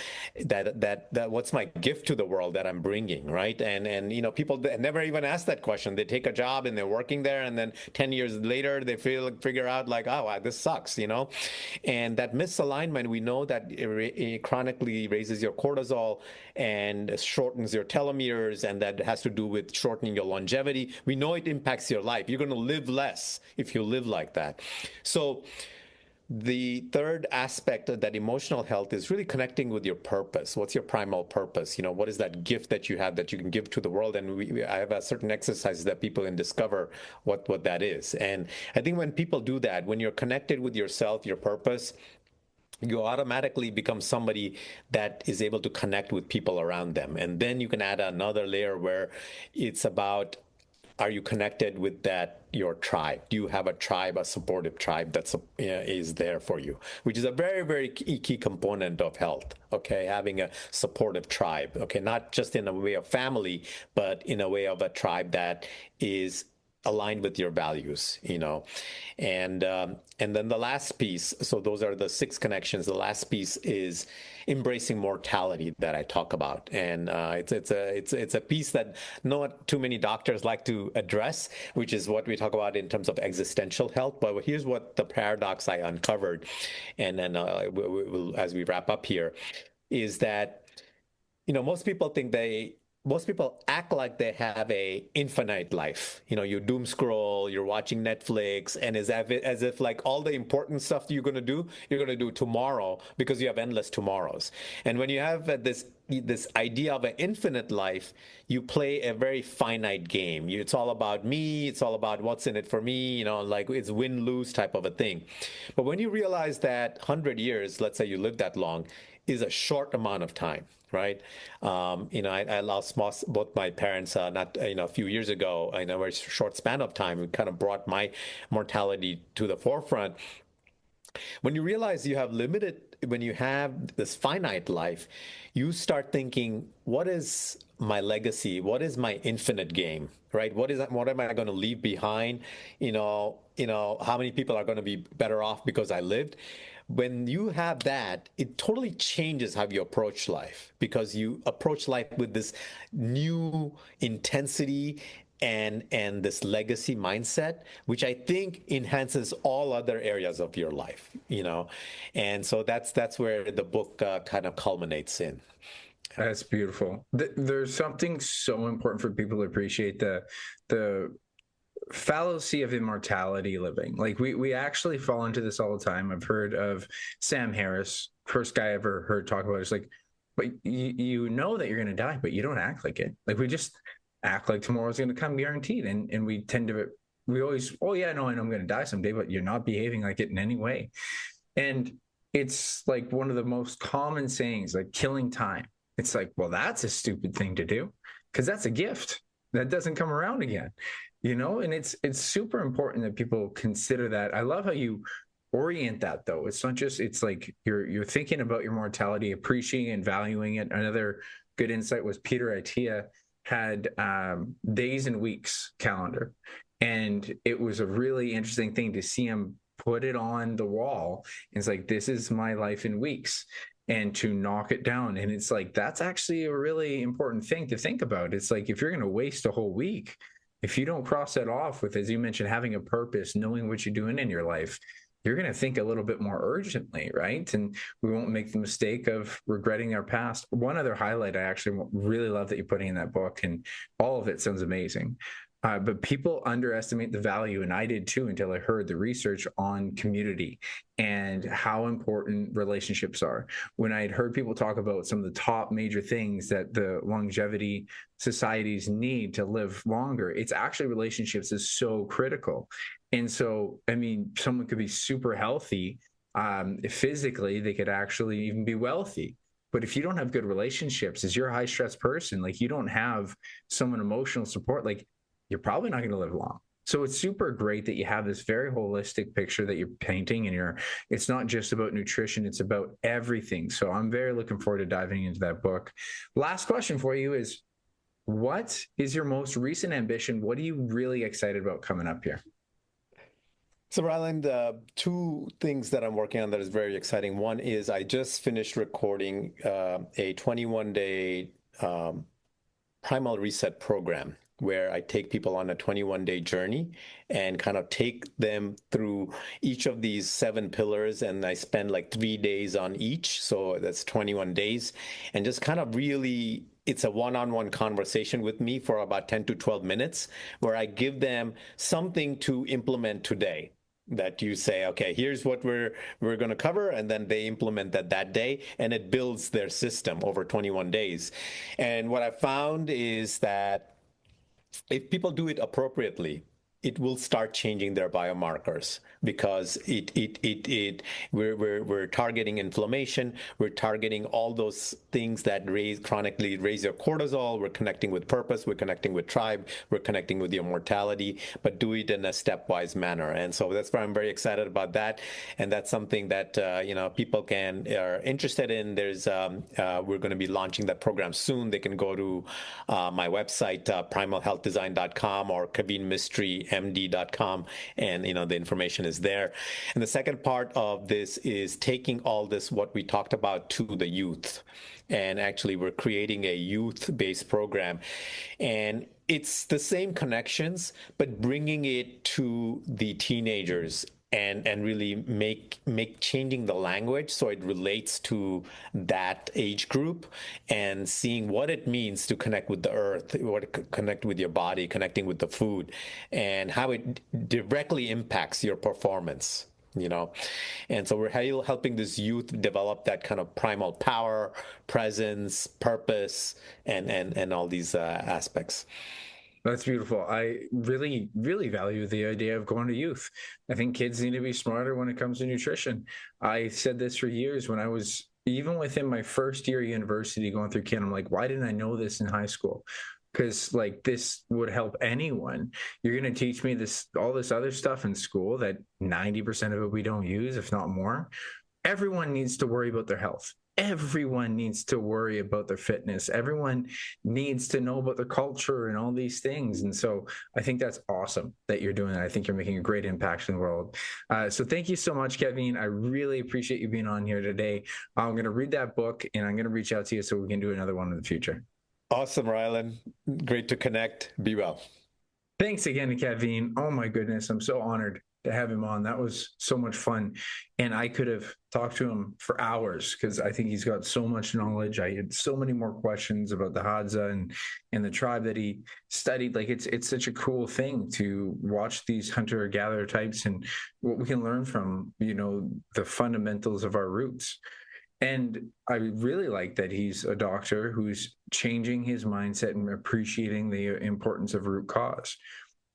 Speaker 2: what's my gift to the world that I'm bringing, right? And you know, people never even ask that question. They take a job and they're working there, and then 10 years later they figure out like, oh, wow, this sucks, you know. And that misalignment, we know that it chronically raises your cortisol and shortens your telomeres, and that has to do with shortening your longevity. We know it impacts your life. You're going to live less if you live like that. So the third aspect of that emotional health is really connecting with your purpose. What's your primal purpose? You know, what is that gift that you have that you can give to the world? And I have a certain exercises that people can discover what that is. And I think when people do that, when you're connected with yourself, your purpose, you automatically become somebody that is able to connect with people around them. And then you can add another layer where it's about, are you connected with your tribe? Do you have a tribe, a supportive tribe that's is there for you? Which is a very, very key component of health, okay? Having a supportive tribe, okay? Not just in a way of family, but in a way of a tribe that is aligned with your values, you know. And then the last piece, so those are the 6 connections. The last piece is embracing mortality that I talk about. And it's a piece that not too many doctors like to address, which is what we talk about in terms of existential health. But here's what the paradox I uncovered, and then as we wrap up here, is that, you know, most people act like they have a infinite life. You know, you doom scroll, you're watching Netflix, and as if like all the important stuff you're going to do tomorrow, because you have endless tomorrows. And when you have this idea of an infinite life, you play a very finite game. It's all about me. It's all about what's in it for me. You know, like it's win-lose type of a thing. But when you realize that 100 years, let's say you live that long, is a short amount of time, right? You know, I lost both my parents a few years ago in a very short span of time. It kind of brought my mortality to the forefront. When you realize when you have this finite life, you start thinking, what is my legacy? What is my infinite game, right? What am I going to leave behind? You know, how many people are going to be better off because I lived? When you have that, it totally changes how you approach life, because you approach life with this new intensity and this legacy mindset, which I think enhances all other areas of your life, you know. And so that's where the book kind of culminates in.
Speaker 1: That's beautiful. There's something so important for people to appreciate, the fallacy of immortality living. Like we actually fall into this all the time. I've heard of Sam Harris, first guy I ever heard talk about it. It's like, but you know that you're going to die, but you don't act like it. Like we just act like tomorrow's going to come guaranteed. And we tend to, we always, oh yeah, no, I know I'm going to die someday, but you're not behaving like it in any way. And it's like one of the most common sayings, like killing time. It's like, well, that's a stupid thing to do, because that's a gift that doesn't come around again. You know, and it's super important that people consider that. I love how you orient that, though. It's not just, it's like you're thinking about your mortality, appreciating and valuing it. Another good insight was Peter Attia had days and weeks calendar. And it was a really interesting thing to see him put it on the wall. It's like, this is my life in weeks, and to knock it down. And it's like, that's actually a really important thing to think about. It's like, if you're going to waste a whole week, if you don't cross that off with, as you mentioned, having a purpose, knowing what you're doing in your life, you're going to think a little bit more urgently, right? And we won't make the mistake of regretting our past. One other highlight I actually really love that you're putting in that book, and all of it sounds amazing, But people underestimate the value, and I did too until I heard the research on community and how important relationships are. When I had heard people talk about some of the top major things that the longevity societies need to live longer, it's actually relationships is so critical. And so, I mean, someone could be super healthy physically, they could actually even be wealthy. But if you don't have good relationships, as you're a high stress person, like you don't have someone emotional support, like you're probably not going to live long. So it's super great that you have this very holistic picture that you're painting, and it's not just about nutrition, it's about everything. So I'm very looking forward to diving into that book. Last question for you is, what is your most recent ambition? What are you really excited about coming up here?
Speaker 2: So, Ryland, two things that I'm working on that is very exciting. One is I just finished recording a 21-day primal reset program where I take people on a 21-day journey and kind of take them through each of these 7 pillars. And I spend like 3 days on each. So that's 21 days. And just kind of really, it's a one-on-one conversation with me for about 10 to 12 minutes where I give them something to implement today. That you say, okay, here's what we're going to cover, and then they implement that day, and it builds their system over 21 days. And what I found is that if people do it appropriately, it will start changing their biomarkers because we're targeting inflammation, we're targeting all those things that chronically raise your cortisol, we're connecting with purpose, we're connecting with tribe, we're connecting with your mortality, but do it in a stepwise manner. And so that's why I'm very excited about that. And that's something that people are interested in. There's we're going to be launching that program soon. They can go to my website, primalhealthdesign.com or Kavin Mistry md.com, and the information is there. And the second part of this is taking all this, what we talked about, to the youth. And actually we're creating a youth-based program, and it's the same connections but bringing it to the teenagers and really make changing the language so it relates to that age group, and seeing what it means to connect with the earth, connect with your body, connecting with the food, and how it directly impacts your performance. And so we're helping this youth develop that kind of primal power, presence, purpose, and all these aspects.
Speaker 1: That's beautiful. I really, really value the idea of going to youth. I think kids need to be smarter when it comes to nutrition. I said this for years when I was, even within my first year of university going through Canada, I'm like, why didn't I know this in high school? Because like this would help anyone. You're going to teach me all this other stuff in school that 90% of it we don't use, if not more. Everyone needs to worry about their health. Everyone needs to worry about their fitness. Everyone needs to know about their culture and all these things. And so I think that's awesome that you're doing that. I think you're making a great impact in the world. So thank you so much, Kavin. I really appreciate you being on here today. I'm going to read that book and I'm going to reach out to you so we can do another one in the future.
Speaker 2: Awesome, Ryland. Great to connect. Be well.
Speaker 1: Thanks again to Kavin. Oh my goodness, I'm so honored to have him on. That was so much fun. And I could have talked to him for hours because I think he's got so much knowledge. I had so many more questions about the Hadza and the tribe that he studied. Like it's such a cool thing to watch these hunter-gatherer types and what we can learn from, the fundamentals of our roots. And I really like that he's a doctor who's changing his mindset and appreciating the importance of root cause.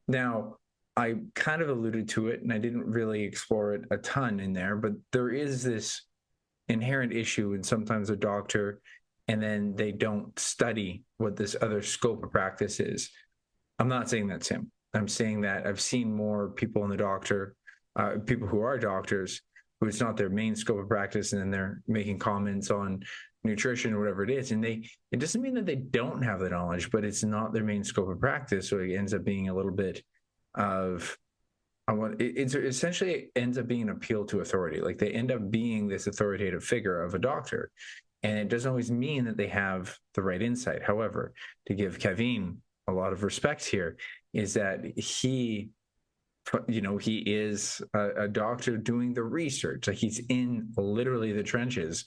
Speaker 1: Now, I kind of alluded to it and I didn't really explore it a ton in there, but there is this inherent issue in sometimes a doctor and then they don't study what this other scope of practice is. I'm not saying that's him. I'm saying that I've seen more people in the doctor, people who are doctors, who it's not their main scope of practice, and then they're making comments on nutrition or whatever it is. And it doesn't mean that they don't have the knowledge, but it's not their main scope of practice. So it ends up being a little bit of, it essentially ends up being an appeal to authority. Like they end up being this authoritative figure of a doctor. And it doesn't always mean that they have the right insight. However, to give Kavin a lot of respect here, is that he is a doctor doing the research. Like he's in literally the trenches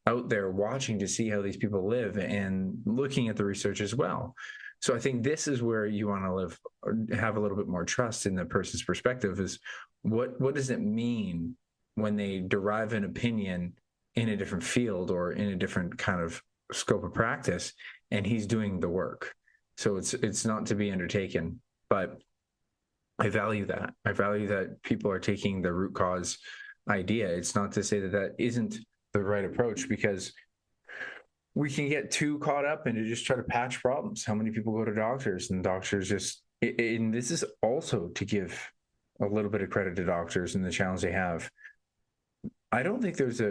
Speaker 1: out there watching to see how these people live and looking at the research as well. So I think this is where you want to live, or have a little bit more trust in the person's perspective, is what does it mean when they derive an opinion in a different field or in a different kind of scope of practice, and he's doing the work. So it's not to be undertaken, but I value that. I value that people are taking the root cause idea. It's not to say that that isn't the right approach, because we can get too caught up into just try to patch problems. How many people go to doctors, and doctors just, and this is also to give a little bit of credit to doctors and the challenge they have. I don't think there's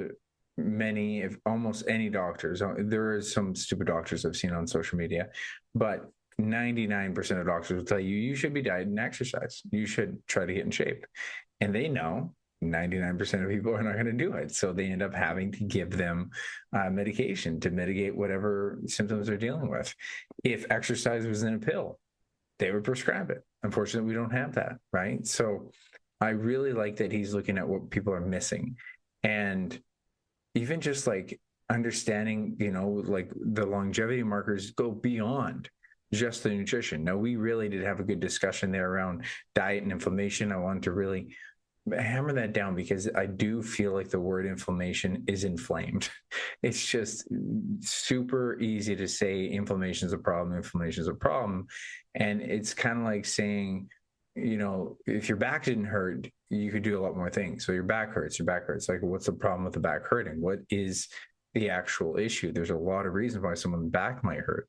Speaker 1: many, if almost any doctors. There are some stupid doctors I've seen on social media, but 99% of doctors will tell you, you should be diet and exercise. You should try to get in shape. And they know 99% of people are not going to do it. So they end up having to give them medication to mitigate whatever symptoms they're dealing with. If exercise was in a pill, they would prescribe it. Unfortunately, we don't have that, right? So I really like that he's looking at what people are missing. And even just like understanding, like the longevity markers go beyond just the nutrition. Now, we really did have a good discussion there around diet and inflammation. I wanted to really hammer that down, because I do feel like the word inflammation is inflamed. It's just super easy to say inflammation is a problem, inflammation is a problem. And it's kind of like saying, if your back didn't hurt, you could do a lot more things. So your back hurts, Like, what's the problem with the back hurting? What is the actual issue? There's a lot of reasons why someone's back might hurt.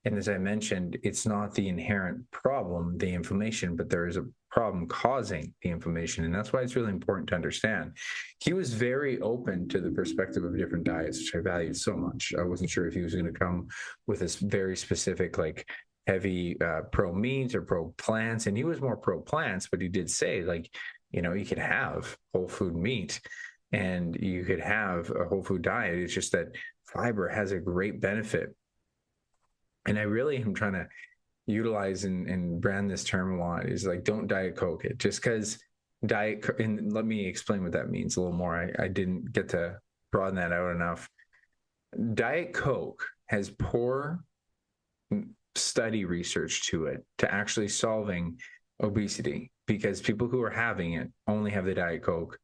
Speaker 1: And as I mentioned, it's not the inherent problem, the inflammation, but there is a problem causing the inflammation. And that's why it's really important to understand. He was very open to the perspective of different diets, which I valued so much. I wasn't sure if he was going to come with this very specific, like, heavy pro meat or pro plants. And he was more pro plants, but he did say, like, you could have whole food meat and you could have a whole food diet. It's just that fiber has a great benefit. And I really am trying to utilize and brand this term a lot, is like, don't Diet Coke it. Just because and let me explain what that means a little more. I didn't get to broaden that out enough. Diet Coke has poor study research to it to actually solving obesity, because people who are having it only have the Diet Coke,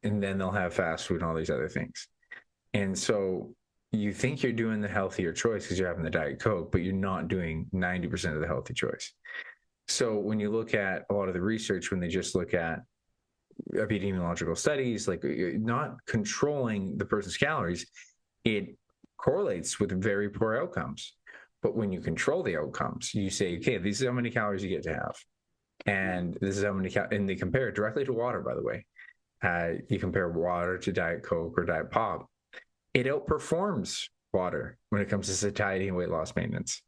Speaker 1: and then they'll have fast food and all these other things. And so you think you're doing the healthier choice because you're having the Diet Coke, but you're not doing 90% of the healthy choice. So when you look at a lot of the research, when they just look at epidemiological studies, like, not controlling the person's calories, it correlates with very poor outcomes. But when you control the outcomes, you say, okay, this is how many calories you get to have. And this is how many, and they compare it directly to water, by the way. You compare water to Diet Coke or Diet Pop. It outperforms water when it comes to satiety and weight loss maintenance.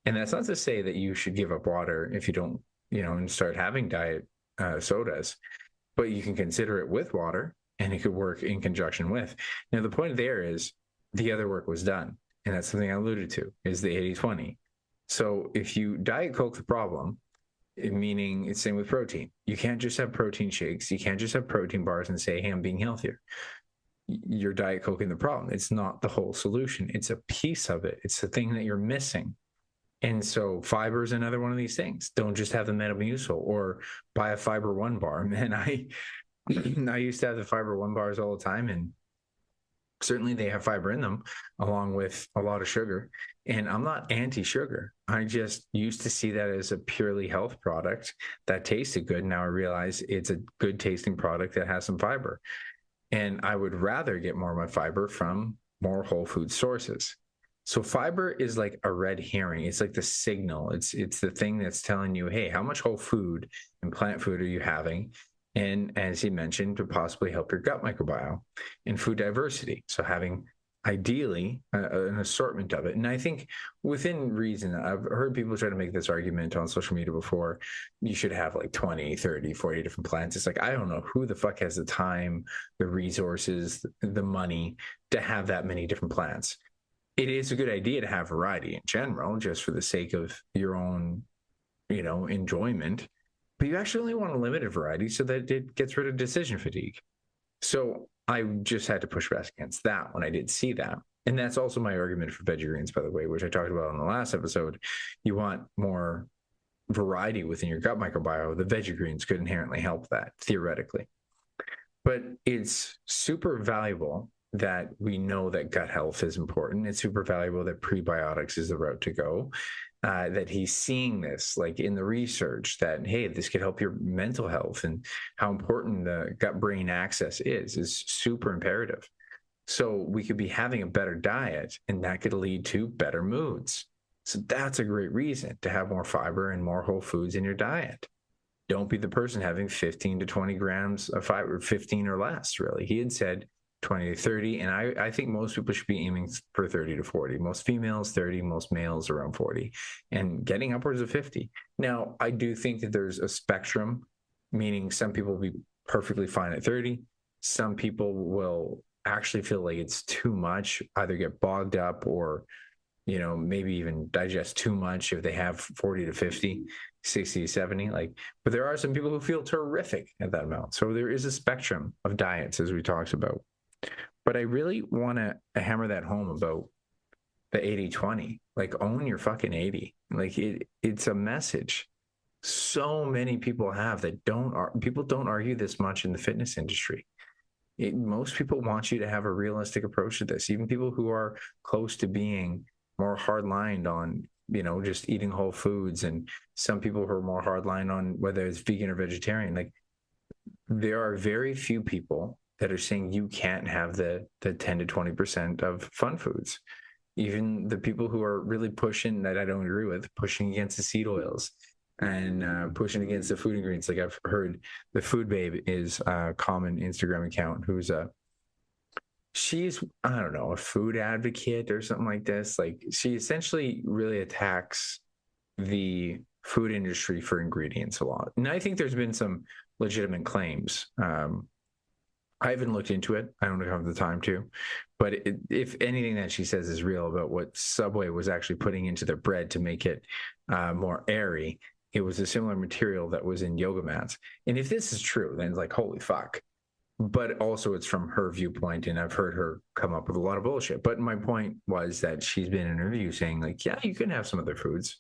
Speaker 1: And that's not to say that you should give up water if you don't, and start having diet sodas, but you can consider it with water, and it could work in conjunction with. Now, the point there is the other work was done. And that's something I alluded to, is the 80-20. So if you Diet Coke the problem, meaning it's same with protein. You can't just have protein shakes. You can't just have protein bars and say, hey, I'm being healthier. You're Diet Coke in the problem. It's not the whole solution. It's a piece of it. It's the thing that you're missing. And so fiber is another one of these things. Don't just have the Metamucil, or buy a Fiber One bar. Man, I used to have the Fiber One bars all the time, and certainly they have fiber in them, along with a lot of sugar. And I'm not anti-sugar. I just used to see that as a purely health product that tasted good. Now I realize it's a good tasting product that has some fiber. And I would rather get more of my fiber from more whole food sources. So fiber is like a red herring. It's like the signal. It's the thing that's telling you, hey, how much whole food and plant food are you having? And as he mentioned, to possibly help your gut microbiome and food diversity. So having ideally an assortment of it. And I think within reason, I've heard people try to make this argument on social media before, you should have like 20, 30, 40 different plants. It's like, I don't know who the fuck has the time, the resources, the money to have that many different plants. It is a good idea to have variety in general, just for the sake of your own, enjoyment. But you actually only want a limited variety so that it gets rid of decision fatigue. So I just had to push back against that when I did see that. And that's also my argument for veggie greens, by the way, which I talked about on the last episode. You want more variety within your gut microbiome. The veggie greens could inherently help that, theoretically. But it's super valuable that we know that gut health is important. It's super valuable that prebiotics is the route to go. That he's seeing this, like in the research, that hey, this could help your mental health, and how important the gut-brain axis is super imperative. So we could be having a better diet, and that could lead to better moods. So that's a great reason to have more fiber and more whole foods in your diet. Don't be the person having 15 to 20 grams of fiber, 15 or less, really. He had said 20 to 30, and I think most people should be aiming for 30 to 40. Most females, 30, most males around 40, and getting upwards of 50. Now, I do think that there's a spectrum, meaning some people will be perfectly fine at 30. Some people will actually feel like it's too much, either get bogged up or, you know, maybe even digest too much if they have 40 to 50, 60 to 70. Like, but there are some people who feel terrific at that amount. So there is a spectrum of diets, as we talked about. But I really want to hammer that home about the 80-20. Like, own your fucking 80. Like, it's a message so many people have that people don't argue this much in the fitness industry. Most people want you to have a realistic approach to this. Even people who are close to being more hard-lined on, you know, just eating whole foods, and some people who are more hard-lined on whether it's vegan or vegetarian. Like, there are very few people that are saying you can't have the 10 to 20% of fun foods. Even the people who are really pushing, that I don't agree with, pushing against the seed oils and pushing against the food ingredients. Like, I've heard the Food Babe is a common Instagram account who's she's, I don't know, a food advocate or something like this. Like, she essentially really attacks the food industry for ingredients a lot. And I think there's been some legitimate claims. I haven't looked into it. I don't have the time to, but if anything that she says is real about what Subway was actually putting into their bread to make it more airy, it was a similar material that was in yoga mats. And if this is true, then it's like, holy fuck. But also it's from her viewpoint, and I've heard her come up with a lot of bullshit. But my point was that she's been in an interview saying, like, yeah, you can have some other foods.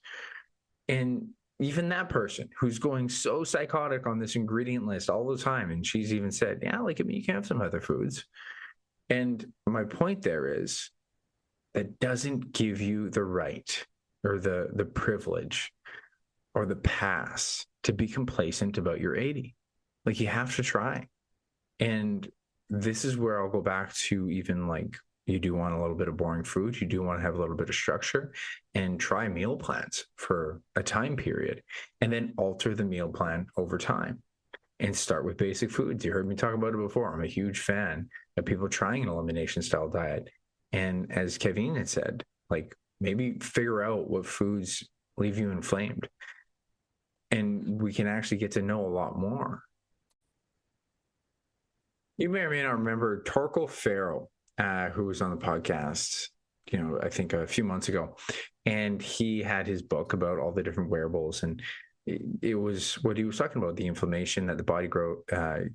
Speaker 1: And even that person who's going so psychotic on this ingredient list all the time, and she's even said, yeah, like, I mean, you can have some other foods. And my point there is that doesn't give you the right or the privilege or the pass to be complacent about your 80. Like, you have to try. And this is where I'll go back to, even like, you do want a little bit of boring food. You do want to have a little bit of structure, and try meal plans for a time period, and then alter the meal plan over time and start with basic foods. You heard me talk about it before. I'm a huge fan of people trying an elimination style diet. And as Kavin had said, like, maybe figure out what foods leave you inflamed, and we can actually get to know a lot more. You may or may not remember Torkel Farrell, who was on the podcast, you know, I think a few months ago, and he had his book about all the different wearables, and it was what he was talking about, the inflammation that the body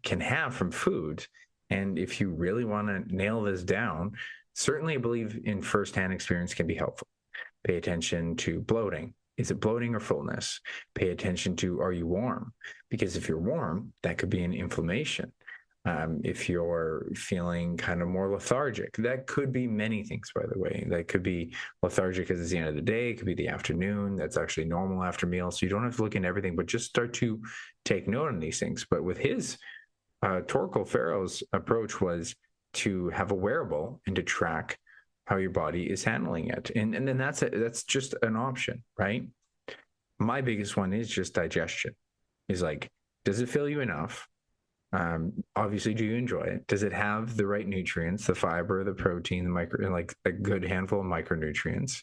Speaker 1: can have from food. And if you really want to nail this down, certainly I believe in firsthand experience can be helpful. Pay attention to bloating. Is it bloating or fullness? Pay attention to, are you warm? Because if you're warm, that could be an inflammation. If you're feeling kind of more lethargic, that could be many things, by the way. That could be lethargic because it's the end of the day. It could be the afternoon. That's actually normal after meal. So you don't have to look into everything, but just start to take note on these things. But with his, Torkel Farrell's approach was to have a wearable and to track how your body is handling it. And then that's just an option, right? My biggest one is just digestion. Is like, does it fill you enough? Obviously, do you enjoy it? Does it have the right nutrients, the fiber, the protein, the micro, like a good handful of micronutrients?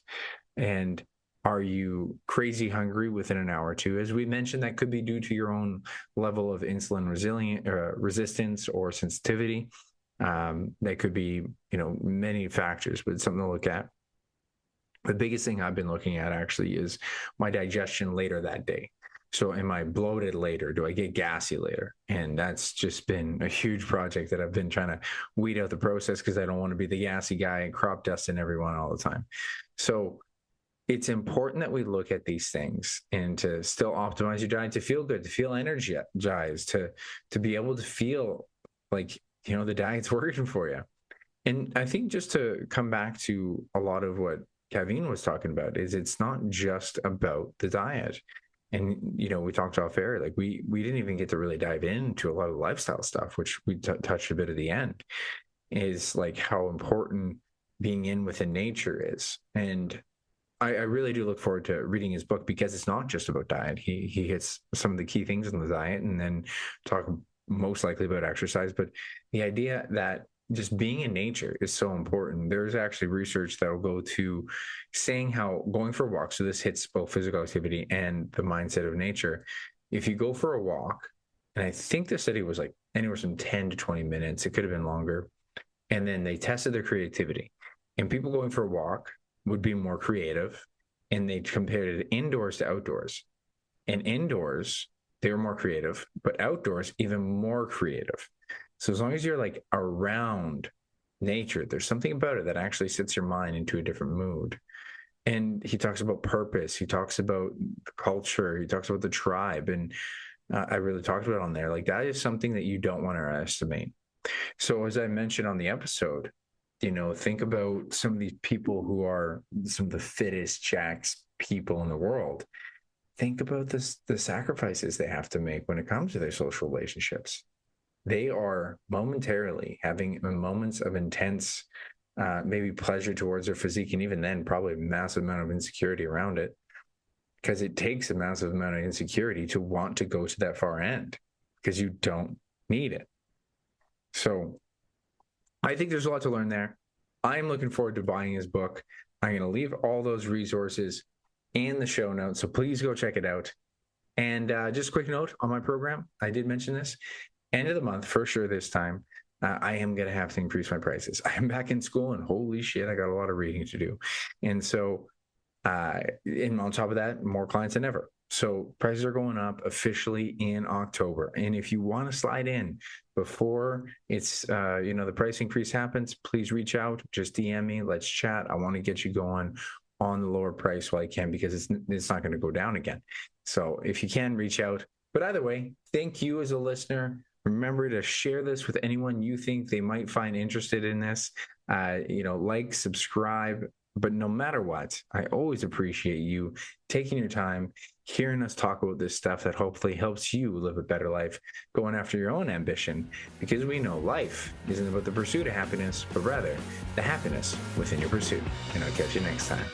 Speaker 1: And are you crazy hungry within an hour or two? As we mentioned, that could be due to your own level of insulin resistance or sensitivity. That could be, you know, many factors, but it's something to look at. The biggest thing I've been looking at actually is my digestion later that day. So am I bloated later? Do I get gassy later? And that's just been a huge project that I've been trying to weed out the process, because I don't want to be the gassy guy and crop dusting everyone all the time. So it's important that we look at these things and to still optimize your diet, to feel good, to feel energized, to be able to feel like, the diet's working for you. And I think, just to come back to a lot of what Kavin was talking about, is it's not just about the diet. And, we talked off air, like we didn't even get to really dive into a lot of lifestyle stuff, which we touched a bit at the end, is like how important being in within nature is. And I really do look forward to reading his book, because it's not just about diet. He hits some of the key things in the diet, and then talk most likely about exercise. But the idea that just being in nature is so important. There's actually research that will go to saying how going for a walk, so this hits both physical activity and the mindset of nature. If you go for a walk, and I think the study was like anywhere from 10 to 20 minutes, it could have been longer, and then they tested their creativity, and people going for a walk would be more creative, and they compared it indoors to outdoors. And indoors, they were more creative, but outdoors, even more creative. So as long as you're like around nature, there's something about it that actually sets your mind into a different mood. And he talks about purpose. He talks about the culture. He talks about the tribe. And I really talked about it on there. Like, that is something that you don't want to underestimate. So as I mentioned on the episode, think about some of these people who are some of the fittest jacks people in the world. Think about the sacrifices they have to make when it comes to their social relationships. They are momentarily having moments of intense, maybe pleasure towards their physique, and even then probably a massive amount of insecurity around it, because it takes a massive amount of insecurity to want to go to that far end, because you don't need it. So I think there's a lot to learn there. I'm looking forward to buying his book. I'm going to leave all those resources in the show notes, so please go check it out. And just a quick note on my program, I did mention this, end of the month, for sure this time, I am going to have to increase my prices. I am back in school, and holy shit, I got a lot of reading to do. And so, and on top of that, more clients than ever. So prices are going up officially in October. And if you want to slide in before it's, the price increase happens, please reach out, just DM me, let's chat. I want to get you going on the lower price while I can, because it's not going to go down again. So if you can, reach out. But either way, thank you as a listener. Remember to share this with anyone you think they might find interested in this. Like, subscribe. But no matter what, I always appreciate you taking your time, hearing us talk about this stuff that hopefully helps you live a better life, going after your own ambition, because we know life isn't about the pursuit of happiness, but rather the happiness within your pursuit. And I'll catch you next time.